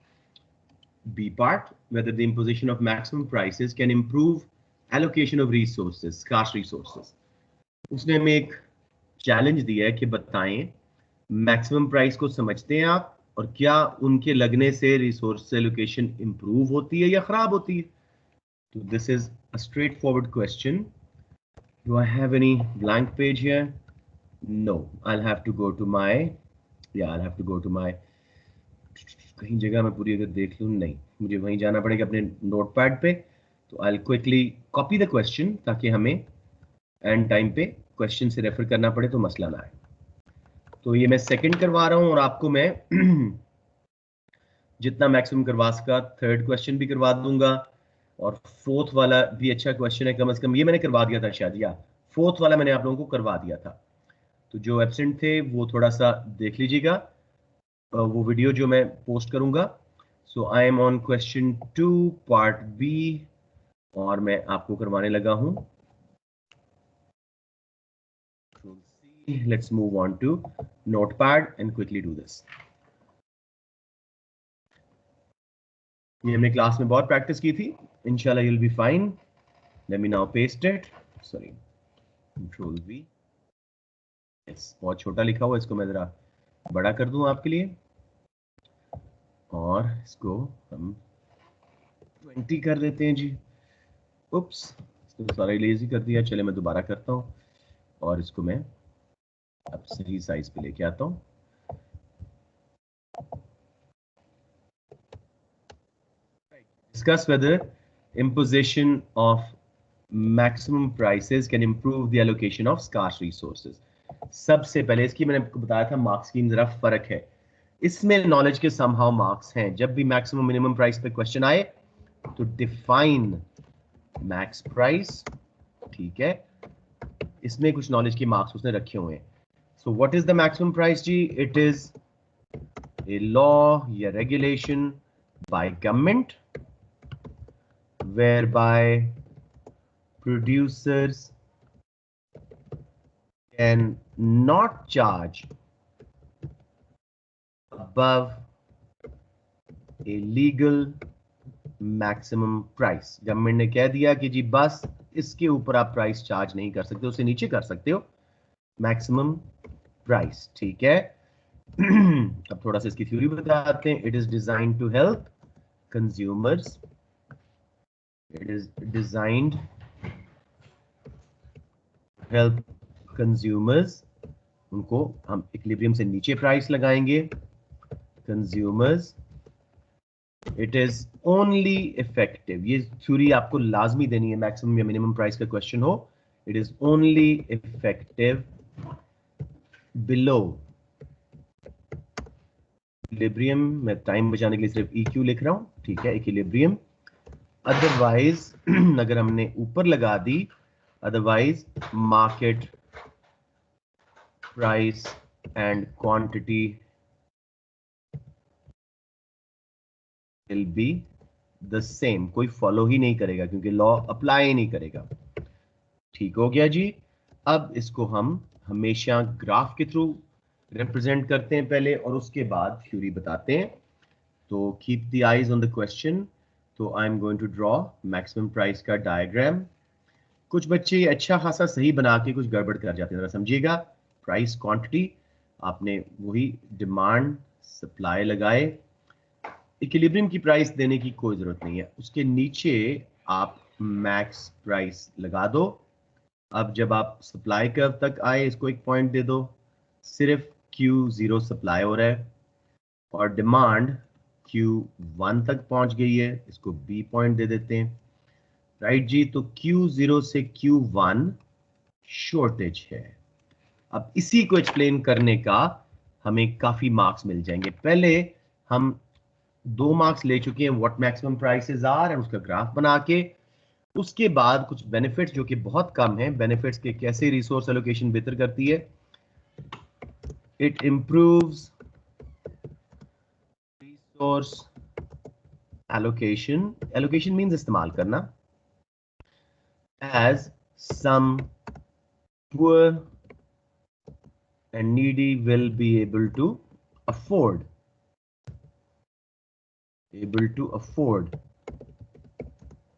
B part, whether the imposition of maximum prices can improve allocation of resources, scarce resources. उसने हमें एक challenge दिया है कि बताएं maximum price को समझते हैं आप और क्या उनके लगने से resource allocation improve होती है या खराब होती है. So this is a straightforward question. Do I have any blank page here? No, I'll have to go to my, I'll have to go to my, कहीं जगह मैं पूरी अगर देख लूँ, नहीं, मुझे वहीं जाना पड़ेगा अपने नोटपैड पे. तो I'll quickly copy the question ताकि हमें एंड टाइम पे क्वेश्चन से रेफर करना पड़े तो मसला ना आए. तो ये मैं सेकंड करवा रहा हूँ और आपको मैं जितना मैक्सिमम करवा सका थर्ड क्वेश्चन भी करवा दूंगा और फोर्थ वाला भी अच्छा क्वेश्चन है. कम से कम ये मैंने करवा दिया था शायद, या फोर्थ वाला मैंने आप लोगों को करवा दिया था. तो जो एब्सेंट थे वो थोड़ा सा देख लीजिएगा वो वीडियो जो मैं पोस्ट करूंगा. So I am on question 2 part B और मैं आपको करवाने लगा हूं. Let's move on to notepad and quickly do this. ये हमने क्लास में बहुत प्रैक्टिस की थी. इंशाल्लाह you'll be fine. Let me now paste it. Sorry, Control V. Yes, बहुत छोटा लिखा हुआ, इसको मैं जरा बड़ा कर दूं आपके लिए और इसको हम 20 कर देते हैं जी. उप्स, इसको सारा लेजी कर दिया. चले मैं दोबारा करता हूं और इसको मैं अब सही साइज पे लेके आता हूं. Discuss whether imposition of maximum prices can improve the allocation of scarce resources. सबसे पहले इसकी मैंने आपको बताया था मार्क्स की जरा फर्क है, इसमें नॉलेज के समहाउ मार्क्स हैं। जब भी मैक्सिमम मिनिमम प्राइस पे क्वेश्चन आए तो डिफाइन मैक्स प्राइस, ठीक है, इसमें कुछ नॉलेज के मार्क्स उसने रखे हुए हैं। So what is the maximum price जी? इट इज ए लॉ या regulation by government whereby producers can not charge above a legal maximum price। Government ने कह दिया कि जी बस इसके ऊपर आप प्राइस चार्ज नहीं कर सकते, उससे नीचे कर सकते हो मैक्सिमम प्राइस, ठीक है। अब थोड़ा सा इसकी थ्योरी बताते हैं। It is designed to help consumers, it is designed help consumers, उनको हम इक्विलिब्रियम से नीचे प्राइस लगाएंगे consumers. It is only effective, ये थ्योरी आपको लाजमी देनी है मैक्सिमम या मिनिमम प्राइस का क्वेश्चन हो। It is only effective below equilibrium, मैं टाइम बचाने के लिए सिर्फ EQ लिख रहा हूं, ठीक है, इक्विलिब्रियम। अदरवाइज अगर हमने ऊपर लगा दी, otherwise market price and quantity will be the same, कोई फॉलो ही नहीं करेगा क्योंकि लॉ अप्लाई ही नहीं करेगा। ठीक हो गया जी। अब इसको हम हमेशा ग्राफ के थ्रू रिप्रेजेंट करते हैं पहले और उसके बाद थ्योरी बताते हैं। तो keep the eyes on the question. तो I am going to draw maximum price का डायग्राम। कुछ बच्चे अच्छा खासा सही बना के कुछ गड़बड़ कर जाते हैं, जरा समझिएगा। प्राइस क्वांटिटी, आपने वही डिमांड सप्लाई लगाए, इक्विलिब्रियम की प्राइस देने की कोई जरूरत नहीं है, उसके नीचे आप मैक्स प्राइस लगा दो। अब जब आप सप्लाई कर्व तक आए, इसको एक पॉइंट दे दो, सिर्फ Q0 सप्लाई हो रहा है और डिमांड Q1 तक पहुंच गई है, इसको B पॉइंट दे देते हैं, राइट जी। तो Q0 से Q1 शॉर्टेज है। अब इसी को एक्सप्लेन करने का हमें काफी मार्क्स मिल जाएंगे। पहले हम 2 मार्क्स ले चुके हैं, what maximum prices are, and उसका ग्राफ बना के। उसके बाद कुछ बेनिफिट्स जो कि बहुत कम है, बेनिफिट्स के कैसे रिसोर्स एलोकेशन बेहतर करती है। It improves resource allocation, allocation means इस्तेमाल करना, as some poor and needy will be able to afford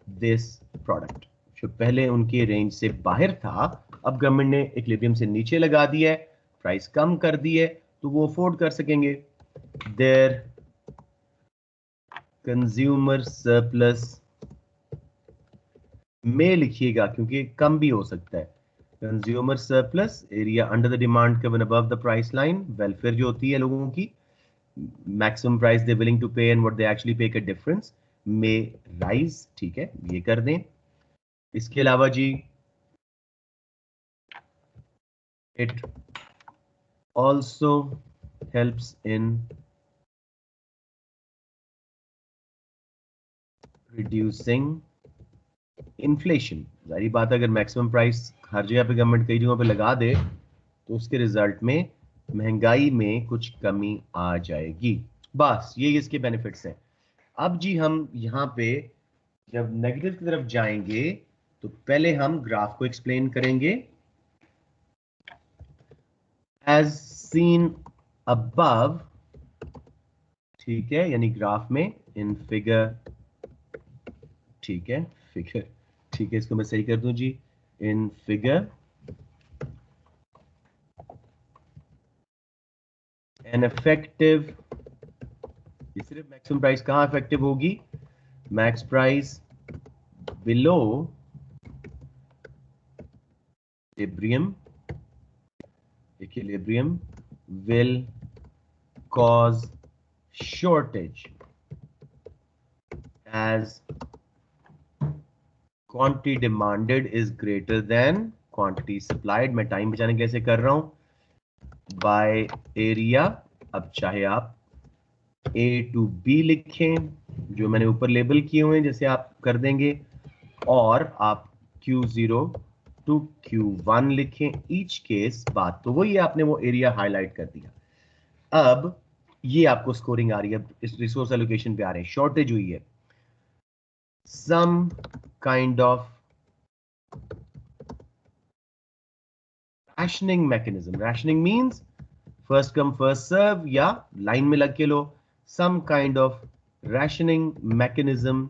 this product। जो पहले उनके रेंज से बाहर था, अब गवर्नमेंट ने इक्विलिब्रियम से नीचे लगा दिया है, प्राइस कम कर दी है, तो वो अफोर्ड कर सकेंगे। देयर कंज्यूमर सरप्लस में लिखिएगा क्योंकि कम भी हो सकता है। Consumer surplus area under the demand curve above the price line, welfare जो होती है लोगों की, maximum price they willing to pay and what they actually pay का डिफरेंस में राइज, ठीक है, ये कर दें। इसके अलावा जी it also helps in reducing inflation. जारी बात है, अगर मैक्सिमम प्राइस हर जगह पे गवर्नमेंट कई जगहों पे लगा दे तो उसके रिजल्ट में महंगाई में कुछ कमी आ जाएगी। बस ये इसके बेनिफिट्स हैं। अब जी हम यहाँ पे जब नेगेटिव की तरफ जाएंगे तो पहले हम ग्राफ को एक्सप्लेन करेंगे। एज सीन अबव, ठीक है, यानी ग्राफ में इन फिगर, ठीक है, फिगर, ठीक है, इसको मैं सही कर दूं जी, इन फिगर एन इफेक्टिव, ये सिर्फ मैक्सिमम प्राइस कहां इफेक्टिव होगी, max price below equilibrium will cause shortage as quantity demanded is greater than quantity supplied. मैं टाइम बचाने के लिए ऐसे कर रहा हूं, बाय एरिया। अब चाहे आप A to B लिखें, जो मैंने ऊपर लेबल किए हुए हैं जैसे आप कर देंगे, और आप Q0 to Q1 लिखें। ईच केस बात तो वही है, आपने वो एरिया हाईलाइट कर दिया। अब ये आपको स्कोरिंग आ रही है, इस रिसोर्स एलोकेशन पे आ रहे हैं। शॉर्टेज हुई है, some kind of rationing mechanism. Rationing means first come first serve, या लाइन में लग के लो। some kind of rationing mechanism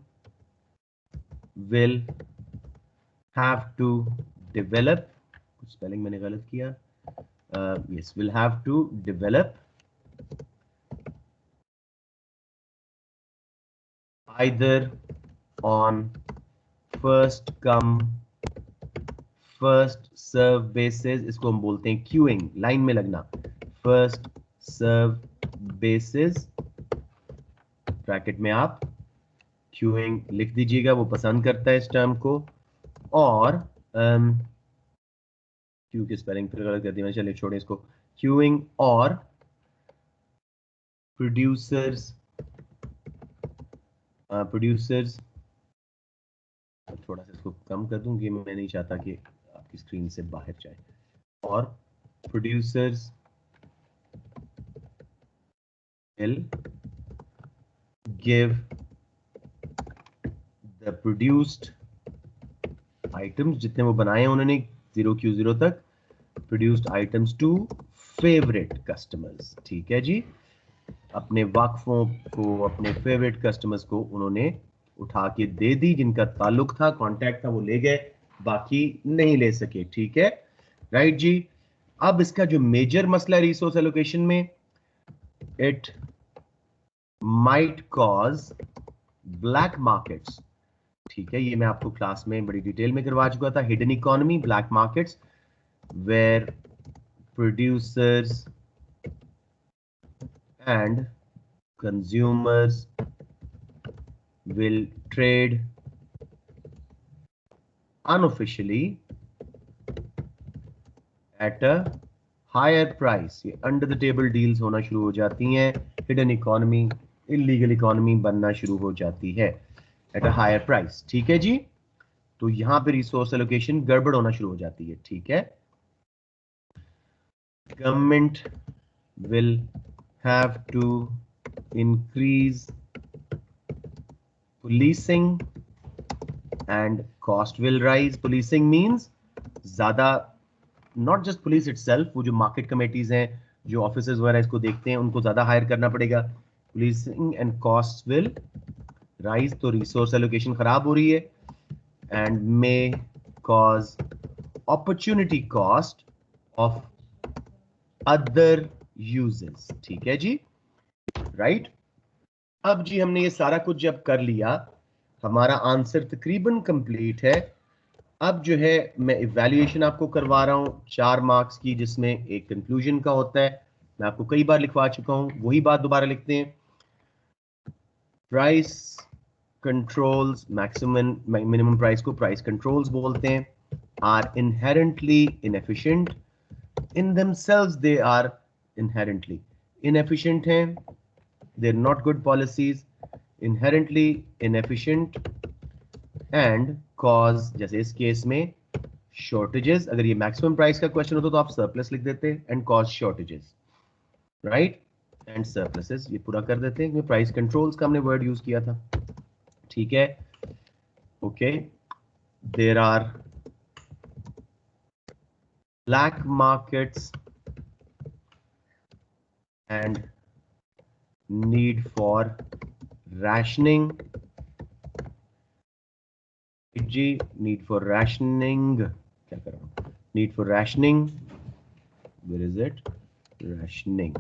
will have to develop, कुछ स्पेलिंग मैंने गलत किया, yes, will have to develop either on first come first serve basis. इसको हम बोलते हैं क्यूइंग, लाइन में लगना। फर्स्ट सर्व बेसिस, ब्रैकेट में आप क्यूइंग लिख दीजिएगा, वो पसंद करता है इस टर्म को। और क्यू की स्पेलिंग फिर गलत कर दी मैंने, चलिए छोड़ें इसको। क्यूइंग और प्रोड्यूसर्स, थोड़ा सा इसको कम कर दूंगी, मैं नहीं चाहता कि आपकी स्क्रीन से बाहर जाए। और producers will give the produced items, जितने वो बनाए हैं उन्होंने 0Q0 तक, produced items to favorite customers। ठीक है जी, अपने वाकफों को, अपने फेवरेट कस्टमर्स को उन्होंने उठा के दे दी, जिनका ताल्लुक था, कांटेक्ट था, वो ले गए, बाकी नहीं ले सके। ठीक है, राइट जी। अब इसका जो मेजर मसला है रिसोर्स एलोकेशन में, it might cause black markets. ठीक है, ये मैं आपको क्लास में बड़ी डिटेल में करवा चुका था। Hidden economy, black markets, where producers and consumers will trade unofficially at a higher price। ये अंडर द टेबल डील्स होना शुरू हो जाती हैं, हिडन इकोनॉमी, इलीगल इकोनॉमी बनना शुरू हो जाती है एट अ हायर प्राइस। ठीक है जी, तो यहां पे रिसोर्स एलोकेशन गड़बड़ होना शुरू हो जाती है। ठीक है, government will have to increase policing and cost will rise। policing means ज्यादा, not just police itself, वो जो मार्केट कमेटीज हैं, जो ऑफिसर्स वगैरह इसको देखते हैं, उनको ज्यादा हायर करना पड़ेगा। policing and costs will rise, तो रिसोर्स एलोकेशन खराब हो रही है, and may cause opportunity cost of other uses। ठीक है जी, राइट। अब जी हमने ये सारा कुछ जब कर लिया, हमारा आंसर तकरीबन कंप्लीट है। अब जो है मैं इवैल्यूएशन आपको करवा रहा हूं 4 मार्क्स की, जिसमें एक कंक्लूजन का होता है। मैं आपको कई बार लिखवा चुका हूं, वही बात दोबारा लिखते हैं। Price controls, maximum minimum price को प्राइस कंट्रोल्स बोलते हैं, are inherently inefficient. In themselves they are inherently inefficient हैं, they're not good policies, inherently inefficient and cause, जैसे इस केस में shortages। अगर ये मैक्सिमम प्राइस का क्वेश्चन होता तो आप सरप्लस लिख देते, and cause shortages, right, and surpluses। ये पूरा कर देते हैं, प्राइस कंट्रोल्स का हमने वर्ड यूज किया था। ठीक है, okay. There are black markets and need for rationing। जी, need for rationing, क्या कर रहा हूं, need for rationing, where is it, rationing,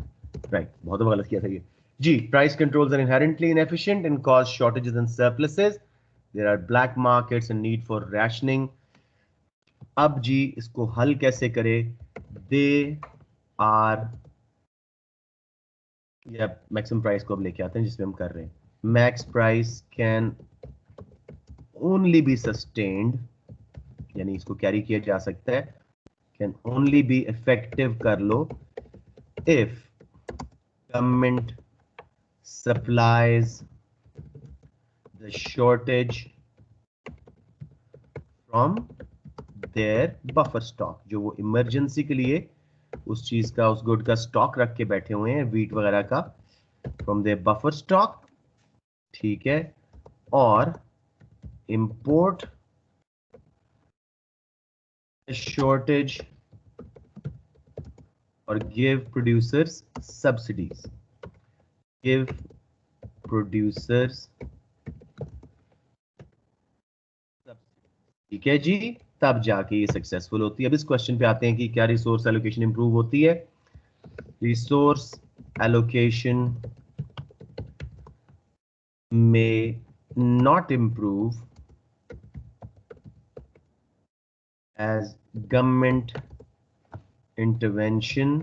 right, बहुत गलत किया था ये जी। price controls are inherently inefficient and cause shortages and surpluses, there are black markets and need for rationing। अब जी इसको हल कैसे करें, they are, या मैक्सिमम प्राइस को अब लेके आते हैं जिसमें हम कर रहे हैं। Max price can only B sustained, यानी इसको कैरी किया जा सकता है, कैन ओनली बी इफेक्टिव कर लो if government supplies the shortage from their buffer stock, जो वो इमरजेंसी के लिए उस चीज का, उस गुड का स्टॉक रख के बैठे हुए हैं, वीट वगैरह का, फ्रॉम देयर बफर स्टॉक, ठीक है, और इंपोर्ट शॉर्टेज और give producers subsidies, give producers, ठीक है जी, तब जाके ये सक्सेसफुल होती है। अब इस क्वेश्चन पे आते हैं कि क्या रिसोर्स एलोकेशन इंप्रूव होती है। रिसोर्स एलोकेशन में not improve as government intervention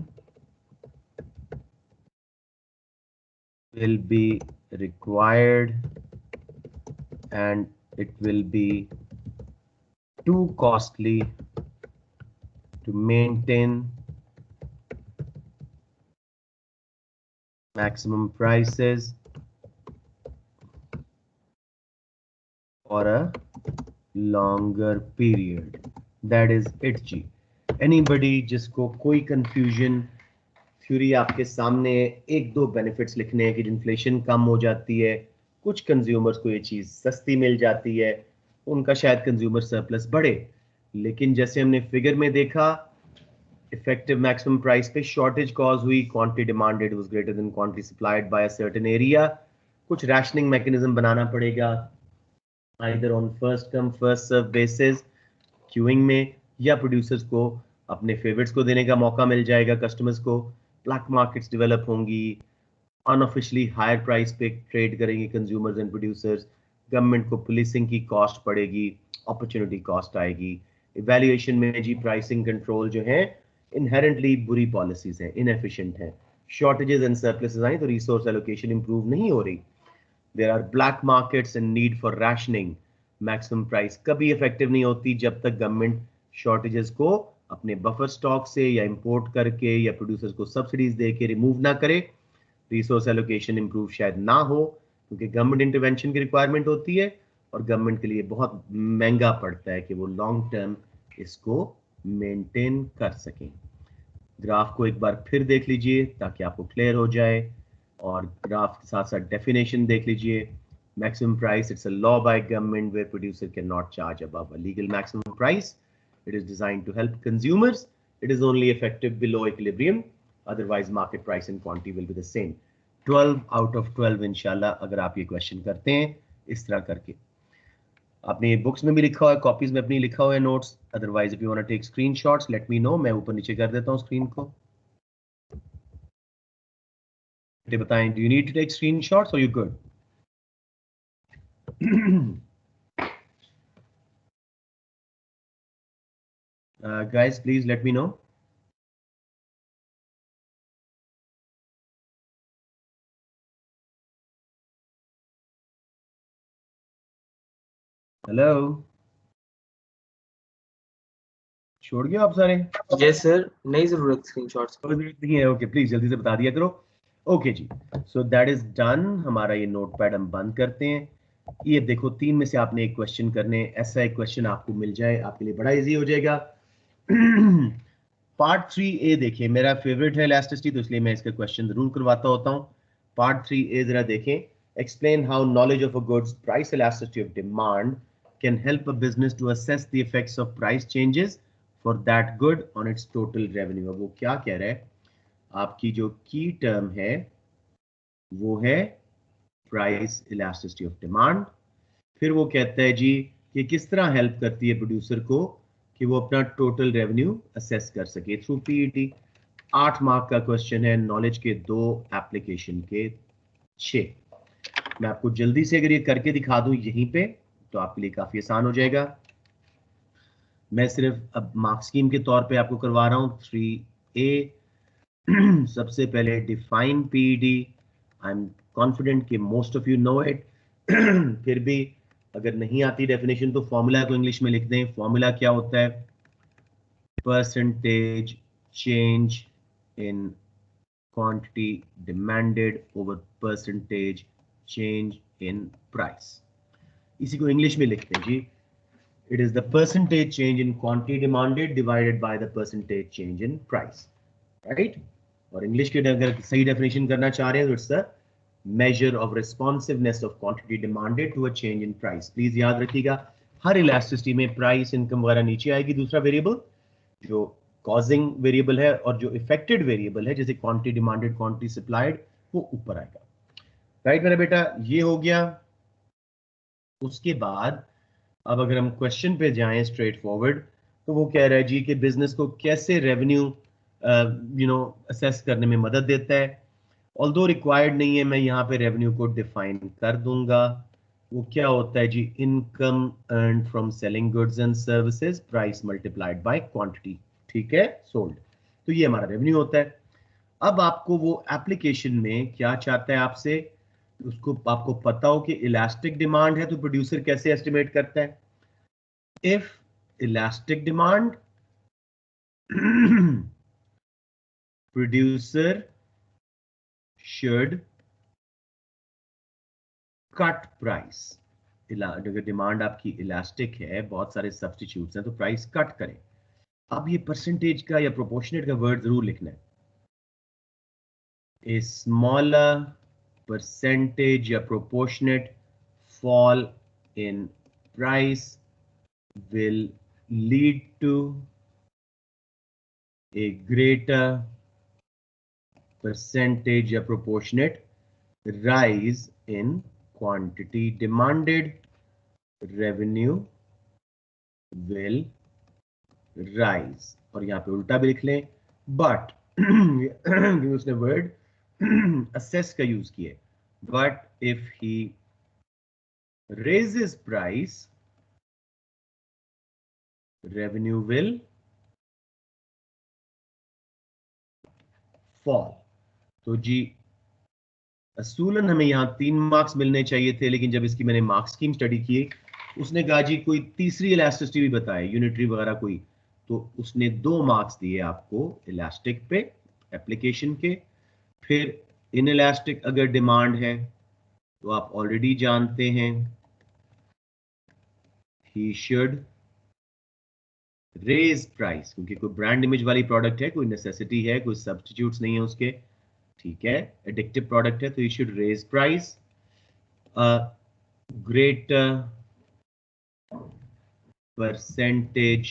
will be required and it will be too costly to maintain maximum prices for a longer period. That is it जी। Anybody जिसको कोई confusion, theory आपके सामने, एक दो बेनिफिट्स लिखने हैं कि इन्फ्लेशन कम हो जाती है, कुछ कंज्यूमर्स को ये चीज सस्ती मिल जाती है, उनका शायद कंज्यूमर सरप्लस बढ़े, लेकिन जैसे हमने फिगर में देखा, इफेक्टिव मैक्सिमम प्राइस पे शॉर्टेज कॉज हुई, quantity demanded was greater than quantity supplied by a certain area, कुछ रैशनिंग मैकेनिज्म बनाना पड़ेगा, either on first come first serve basis, queuing में, या प्रोड्यूसर्स को अपने फेवरेट्स को देने का मौका मिल जाएगा, कस्टमर्स को, ब्लैक मार्केट्स डेवलप होंगी, अनऑफिशियली हायर प्राइस पे ट्रेड करेंगे कंज्यूमर्स एंड प्रोड्यूसर्स, गवर्नमेंट को पुलिसिंग की कॉस्ट पड़ेगी, अपॉर्चुनिटी कॉस्ट आएगी, इवैल्यूएशन में जी प्राइसिंग कंट्रोल जो है इनहेरेंटली बुरी पॉलिसीज हैं, इनएफिशिएंट हैं, शॉर्टेजेस एंड सरप्लसेस आई तो रिसोर्स एलोकेशन इंप्रूव नहीं हो रही, there are black markets and need for rationing, maximum price कभी इफेक्टिव नहीं होती जब तक गवर्नमेंट शॉर्टेजेस को अपने बफर स्टॉक से या इंपोर्ट करके या प्रोड्यूसर्स को सब्सिडीज दे के रिमूव ना करे, रिसोर्स एलोकेशन इंप्रूव शायद ना हो, क्योंकि गवर्नमेंट इंटरवेंशन की रिक्वायरमेंट होती है और गवर्नमेंट के लिए बहुत महंगा पड़ता है कि वो लॉन्ग टर्म इसको मेंटेन कर सकें। ग्राफ को एक बार फिर देख लीजिए ताकि आपको क्लियर हो जाए, और ग्राफ के साथ साथ डेफिनेशन देख लीजिए। Maximum price, it's a law by government where producer cannot charge above a legal maximum price. It is designed to help consumers. It is only effective below equilibrium. Otherwise, market price and quantity will be the same. 12 out of 12 इंशाल्लाह, अगर आप ये question करते हैं इस तरह करके। आपने बुक्स में भी लिखा हुआ है, कॉपीज में अपनी लिखा हुआ है notes. Otherwise if you want to take screenshots let me know, मैं ऊपर नीचे कर देता हूँ स्क्रीन को। बताएं, do you need to take screenshots और you good? Guys, please let me know. Hello. छोड़ गए आप सारे? यस सर, नहीं जरूरत स्क्रीनशॉट्स की। जरूरत नहीं है, ओके, प्लीज जल्दी से बता दिया करो। ओके जी, सो दैट इज डन। हमारा ये नोटपैड हम बंद करते हैं। ये देखो, 3 में से आपने एक क्वेश्चन करने, ऐसा एक क्वेश्चन आपको मिल जाए आपके लिए बड़ा इजी हो जाएगा। पार्ट 3A देखिए, मेरा फेवरेट है इलास्टिसिटी, तो इसलिए मैं इसका क्वेश्चन जरूर करवाता होता हूँ। पार्ट 3A जरा देखें। Explain how knowledge of a goods price elasticity of demand can help a business to assess the effects of price changes for that good on its total revenue. अब वो क्या कह रहा है, आपकी जो की टर्म है वो है प्राइस इलास्टिसिटी ऑफ डिमांड। फिर वो कहता है जी कि किस तरह हेल्प करती है प्रोड्यूसर को कि वो अपना टोटल रेवेन्यू असेस कर सके थ्रू पीईटी। 8 मार्क का क्वेश्चन है, नॉलेज के 2, एप्लीकेशन के 6। मैं आपको जल्दी से अगर ये करके दिखा दूं यहीं पे तो आपके लिए काफी आसान हो जाएगा। मैं सिर्फ अब मार्क स्कीम के तौर पे आपको करवा रहा हूँ। 3A सबसे पहले define PED. I am confident कि most of you know it. फिर भी अगर नहीं आती डेफिनेशन तो फॉर्मूला को इंग्लिश में लिख दें। फॉर्मूला क्या होता है? Percentage change in quantity demanded over percentage change in price. इसी को इंग्लिश में लिखते हैं जी। It is the percentage change in quantity demanded divided by the percentage change in price, right. और इंग्लिश के अगर सही डेफिनेशन करना चाह रहे हैं तो it's the measure of responsiveness of quantity demanded to a change in price। Please याद रखिएगा हर इलास्टिसिटी में प्राइस इनकम वगैरह नीचे आएगी, दूसरा वेरिएबल जो कॉजिंग वेरिएबल है और जो इफेक्टेड वेरिएबल है जैसे क्वांटिटी डिमांडेड क्वांटिटी सप्लाइड वो ऊपर आएगा, राइट मेरा बेटा। ये हो गया। उसके बाद अब अगर हम क्वेश्चन पे जाएं स्ट्रेट फॉरवर्ड तो वो कह रहा है जी कि बिजनेस को कैसे रेवेन्यू असेस करने में मदद देता है। ऑल्दो रिक्वायर्ड नहीं है, मैं यहाँ पे रेवेन्यू को डिफाइन कर दूंगा। वो क्या होता है जी? Income earn from selling goods and services price multiplied by quantity, ठीक है, सोल्ड। तो ये हमारा रेवेन्यू होता है। अब आपको वो एप्लीकेशन में क्या चाहता है आपसे, उसको आपको पता हो कि इलास्टिक डिमांड है तो प्रोड्यूसर कैसे एस्टिमेट करता है? If elastic demand producer should cut price। अगर डिमांड आपकी इलास्टिक है, बहुत सारे सब्स्टिट्यूट्स हैं, तो प्राइस कट करें। अब ये परसेंटेज का या प्रोपोर्शनेट का वर्ड जरूर लिखना है। ए स्मॉलर परसेंटेज या proportionate fall in price will lead to a greater percentage या proportionate rise in quantity demanded, revenue will rise। और यहां पे उल्टा भी लिख लें, बट उसने वर्ड असेस का यूज किया, but if he raises price revenue will fall। तो जी असूलन हमें यहाँ 3 मार्क्स मिलने चाहिए थे, लेकिन जब इसकी मैंने मार्क्स स्कीम स्टडी की, उसने कहा जी कोई तीसरी इलास्टिसिटी भी बताए, यूनिटरी वगैरह कोई, तो उसने 2 मार्क्स दिए आपको इलास्टिक पे एप्लीकेशन के। फिर इन इलास्टिक अगर डिमांड है तो आप ऑलरेडी जानते हैं ही शुड रेज प्राइस, क्योंकि कोई ब्रांड इमेज वाली प्रोडक्ट है, कोई नेसेसिटी है, कोई सब्स्टिट्यूट्स नहीं है उसके, ठीक है, एडिक्टिव प्रोडक्ट है, तो you should raise price. Greater percentage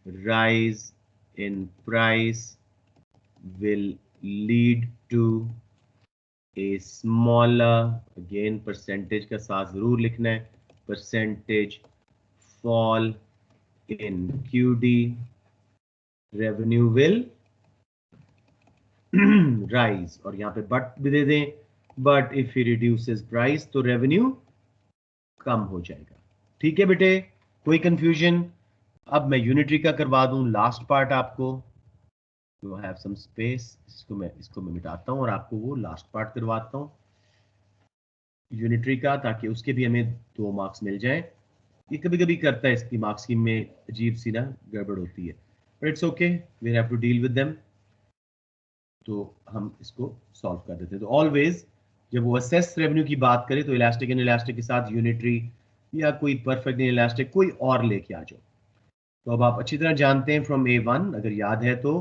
rise in price will lead to a smaller, again percentage का साथ जरूर लिखना है, percentage fall in QD, revenue will rise। और यहाँ पे but भी दे दें, but if he reduces price तो revenue कम हो जाएगा। ठीक है बेटे, कोई कंफ्यूजन? अब मैं यूनिटरी का करवा दूं लास्ट पार्ट आपको, तो हैव सम स्पेस, इसको मैं मिटाता हूं और आपको वो लास्ट पार्ट करवाता हूं यूनिटरी का, ताकि उसके भी हमें 2 मार्क्स मिल जाएं। ये कभी कभी करता है, इसकी मार्क्स स्कीम में अजीब सी ना गड़बड़ होती है, but it's okay, we have to deal with them. तो हम इसको सॉल्व कर देते हैं। तो ऑलवेज जब वो असेस रेवेन्यू की बात करें तो इलास्टिक इन इलास्टिक के साथ यूनिटरी या कोई परफेक्ट इन इलास्टिक कोई और लेके आ जाओ। तो अब आप अच्छी तरह जानते हैं फ्रॉम A1, अगर याद है तो।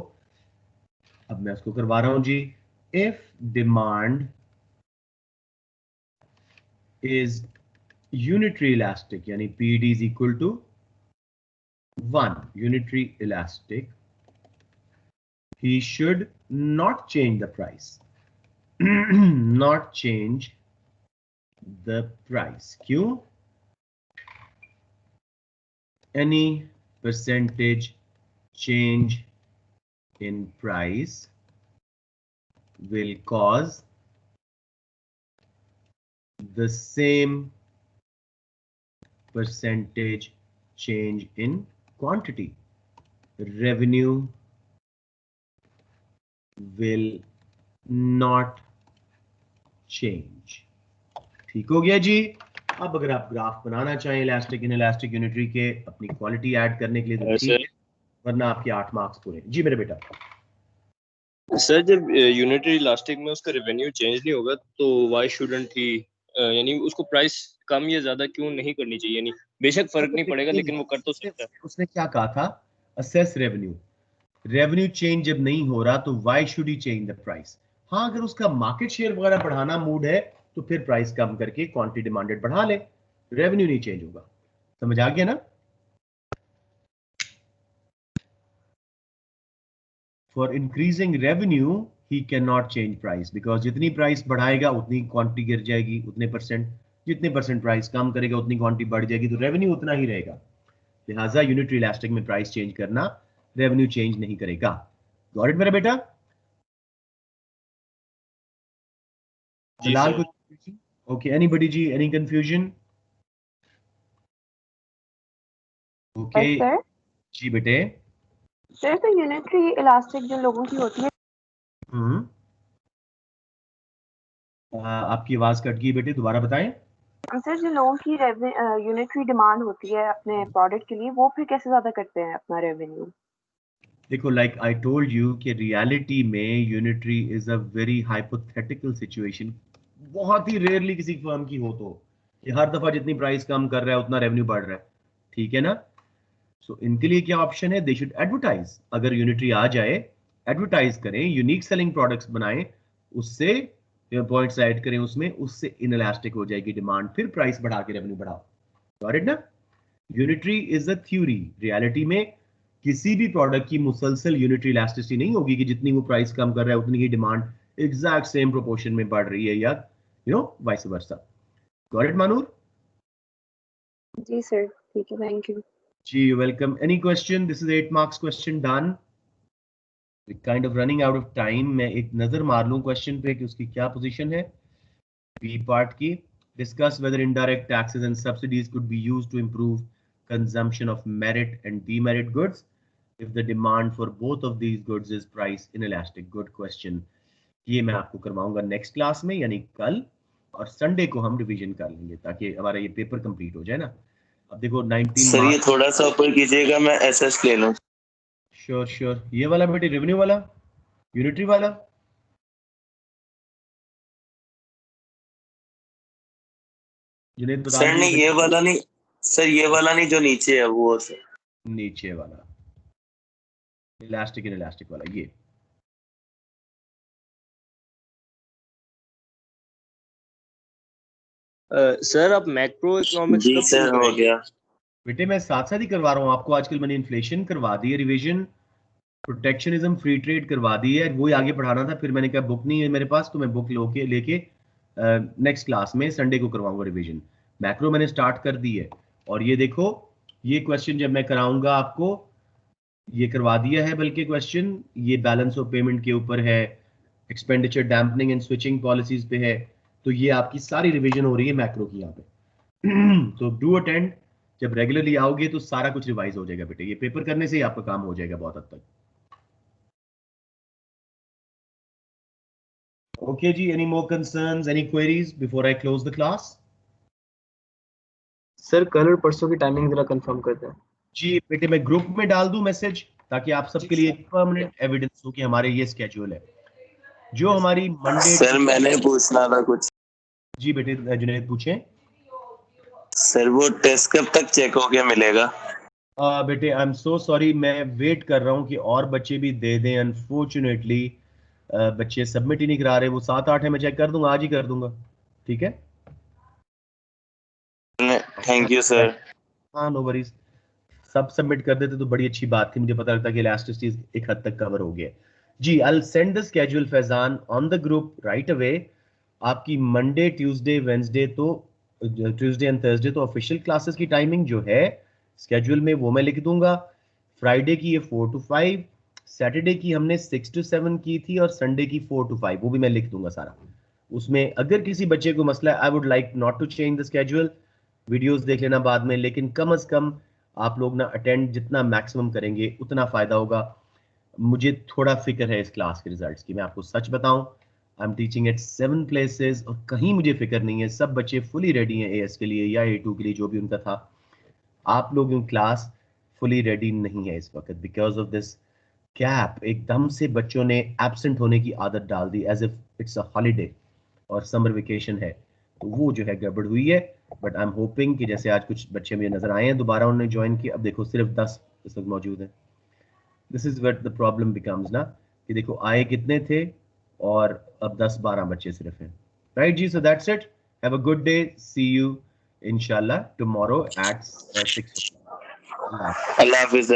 अब मैं उसको करवा रहा हूं जी। If demand is unitary elastic, यानी PD is equal to 1 unitary elastic, he should not change the price not change the price। क्यों? any percentage change in price will cause the same percentage change in quantity, revenue will not change। ठीक हो गया जी। अब अगर आप graph बनाना चाहें elastic in elastic unitary के अपनी क्वालिटी ऐड करने के लिए तो ठीक है, वरना आपके 8 मार्क्स पूरे। जी मेरे बेटा। सर जब यूनिटरी इलास्टिक में उसका रेवेन्यू चेंज नहीं होगा तो व्हाई शुडंट ही, यानी उसको प्राइस कम या ज्यादा क्यों नहीं करनी चाहिए? यानी बेशक फर्क नहीं पड़ेगा लेकिन वो कर तो सकता है। उसने क्या कहा था, असेस रेवेन्यू। रेवेन्यू चेंज जब नहीं हो रहा तो why should he change the price. हाँ, अगर उसका मार्केट शेयर वगैरह बढ़ाना मूड है तो फिर प्राइस कम करके क्वांटिटी डिमांडेड बढ़ा ले, रेवेन्यू नहीं चेंज होगा। समझ आ गया ना? For increasing revenue he can not change price, because जितनी प्राइस बढ़ाएगा उतनी क्वांटिटी गिर जाएगी, उतने परसेंट, जितने परसेंट प्राइस कम करेगा उतनी क्वांटिटी बढ़ जाएगी, तो रेवेन्यू उतना ही रहेगा। लिहाजा यूनिटरी इलास्टिक में प्राइस चेंज करना रेवेन्यू चेंज नहीं करेगा। गॉट इट मेरा बेटा? फिलहाल कुछ कंफ्यूजन? ओके, एनीबॉडी जी, एनी कंफ्यूजन? ओके जी बेटे। सर तो यूनिटरी इलास्टिक जो लोगों की होती है, आपकी आवाज कट गई बेटे, दोबारा बताएं। सर जो लोगों की यूनिटरी डिमांड होती है अपने प्रोडक्ट के लिए, वो फिर कैसे ज्यादा करते हैं अपना रेवेन्यू? देखो, लाइक आई टोल्ड यू कि रियलिटी में unitary is a very hypothetical situation. बहुत ही रेयरली किसी फर्म की हो तो कि हर दफा जितनी प्राइस कम कर रहा है उतना रेवेन्यू बढ़ रहा है, ठीक है ना? सो इनके लिए क्या ऑप्शन है, दे शुड एडवर्टाइज। अगर यूनिटरी आ जाए, एडवर्टाइज करें, यूनिक सेलिंग प्रोडक्ट्स बनाएं, उससे पॉइंट्स ऐड करें उसमें, उससे इनइलास्टिक हो जाएगी डिमांड, फिर प्राइस बढ़ा के रेवेन्यू बढ़ाओ। गॉट इट ना? Unitary is a theory, reality में किसी भी प्रोडक्ट की मुसलसल यूनिटरी इलास्टिसिटी नहीं होगी कि जितनी वो प्राइस कम कर रहा है उतनी ही डिमांड एग्जैक्ट सेम प्रोपोर्शन में बढ़ रही है, या vice versa. Got it Manoor? जी सर, ठीक है, थैंक यू जी, welcome. Any question? This is 8 marks question done. Kind of running out of time. मैं एक नजर मार लूं क्वेश्चन पे कि उसकी क्या पोजीशन है। बी पार्ट की, discuss whether indirect taxes and subsidies could be used to improve consumption of merit and demerit goods if the demand for both of these goods is price inelastic. Good question. ये मैं आपको करवाऊंगा next class में, यानी कल, और Sunday को हम रिवीजन कर लेंगे ताकि हमारा ये पेपर कंप्लीट हो जाए ना। अब देखो 19 सर ये थोड़ा सा ऊपर कीजिएगा, मैं एसएस ले लूं। Sure sure. ये वाला बेटे रेवेन्यू वाला, यूनिटरी वाला? जुनेद बता सर नहीं ये वाला नहीं, सर ये वाला नहीं, जो नीचे है वो सर। नीचे वाला इलास्टिक इन इलास्टिक वाला, ये सर आप मैक्रो इकोनॉमिक्स जी सर हो गया बेटे। मैं साथ साथ ही करवा रहा हूँ आपको। आजकल मैंने इन्फ्लेशन करवा दी है रिवीजन, प्रोटेक्शनिज्म, फ्री ट्रेड करवा दी है, वही आगे पढ़ाना था। फिर मैंने कहा बुक नहीं है मेरे पास, तो मैं बुक लेके नेक्स्ट क्लास में संडे को करवाऊंगा रिवीजन। मैक्रो मैंने स्टार्ट कर दी है, और ये देखो ये क्वेश्चन जब मैं कराऊंगा आपको, ये करवा दिया है बल्कि क्वेश्चन, ये बैलेंस ऑफ पेमेंट के ऊपर है, expenditure dampening and switching policies पे है, तो ये आपकी सारी रिवीजन हो रही है मैक्रो की यहाँ पे। तो डू अटेंड, जब रेगुलरली आओगे तो सारा कुछ रिवाइज हो जाएगा बेटे। ये पेपर करने से ही आपका काम हो जाएगा बहुत हद तक। ओके जी, any more concerns, any queries before I close the class? Sir कल और परसों की टाइमिंग जरा कंफर्म कर दें। जी बेटे, मैं ग्रुप में डाल दूं मैसेज, ताकि आप सबके लिए परमानेंट एविडेंस हो कि हमारे ये स्केड्यूल है। जो हमारी मंडे, सर मैंने पूछना था कुछ। जी बेटे जुनैद पूछें। सर वो टेस्ट कब तक चेक होके मिलेगा? बेटे आई एम सो सॉरी, मैं वेट कर रहा हूँ कि और बच्चे भी दे दें। अनफॉर्चुनेटली बच्चे सबमिट ही नहीं करा रहे। वो 7-8 है, मैं चेक कर दूंगा, आज ही कर दूंगा, ठीक है? Thank you sir. हाँ नो वरीज, सब सबमिट कर देते तो बड़ी अच्छी बात थी, मुझे पता लगता कि इलास्टिसिटी एक हद तक कवर हो गया। जी, I will send the schedule Faizan on the group right away. आपकी मंडे, ट्यूसडे, वेडनेसडे, तो ट्यूसडे एंड थर्सडे तो ऑफिशियल क्लासेस की टाइमिंग जो है स्केड्यूल में वो मैं लिख दूंगा। फ्राइडे की ये 4 to 5, सैटरडे की हमने 6 to 7 की थी, और संडे की 4 to 5, वो भी मैं लिख दूंगा सारा। उसमें अगर किसी बच्चे को मसला है, I would like not to change the schedule, videos देख लेना बाद में, लेकिन कम से कम आप लोग ना अटेंड जितना मैक्सिमम करेंगे उतना फायदा होगा। मुझे थोड़ा फिक्र है इस क्लास के रिजल्ट्स की, मैं आपको सच बताऊं। I am teaching eight 7 places और कहीं मुझे फिक्र नहीं है, सब बच्चे फुली रेडी हैं एएस के लिए या A2 के लिए, जो भी उनका था। आप लोगों की क्लास फुली रेडी नहीं है इस वक्त बिकॉज ऑफ दिस कैप। एकदम से बच्चों ने एब्सेंट होने की आदत डाल दी as if it's a holiday और समर वेकेशन है, तो वो जो है गड़बड़ हुई है। बट आई एम होपिंग कि जैसे आज कुछ बच्चे मुझे नजर आए हैं दोबारा उन्होंने ज्वाइन किया, अब देखो सिर्फ 10 इस वक्त मौजूद है। This is what the problem becomes ना, कि देखो आए कितने थे और अब 10-12 बच्चे सिर्फ हैं, राइट जी। So that's it, have a good day, see you इंशाल्लाह टुमारो एट 6 o'clock। अल्लाह हाफिज।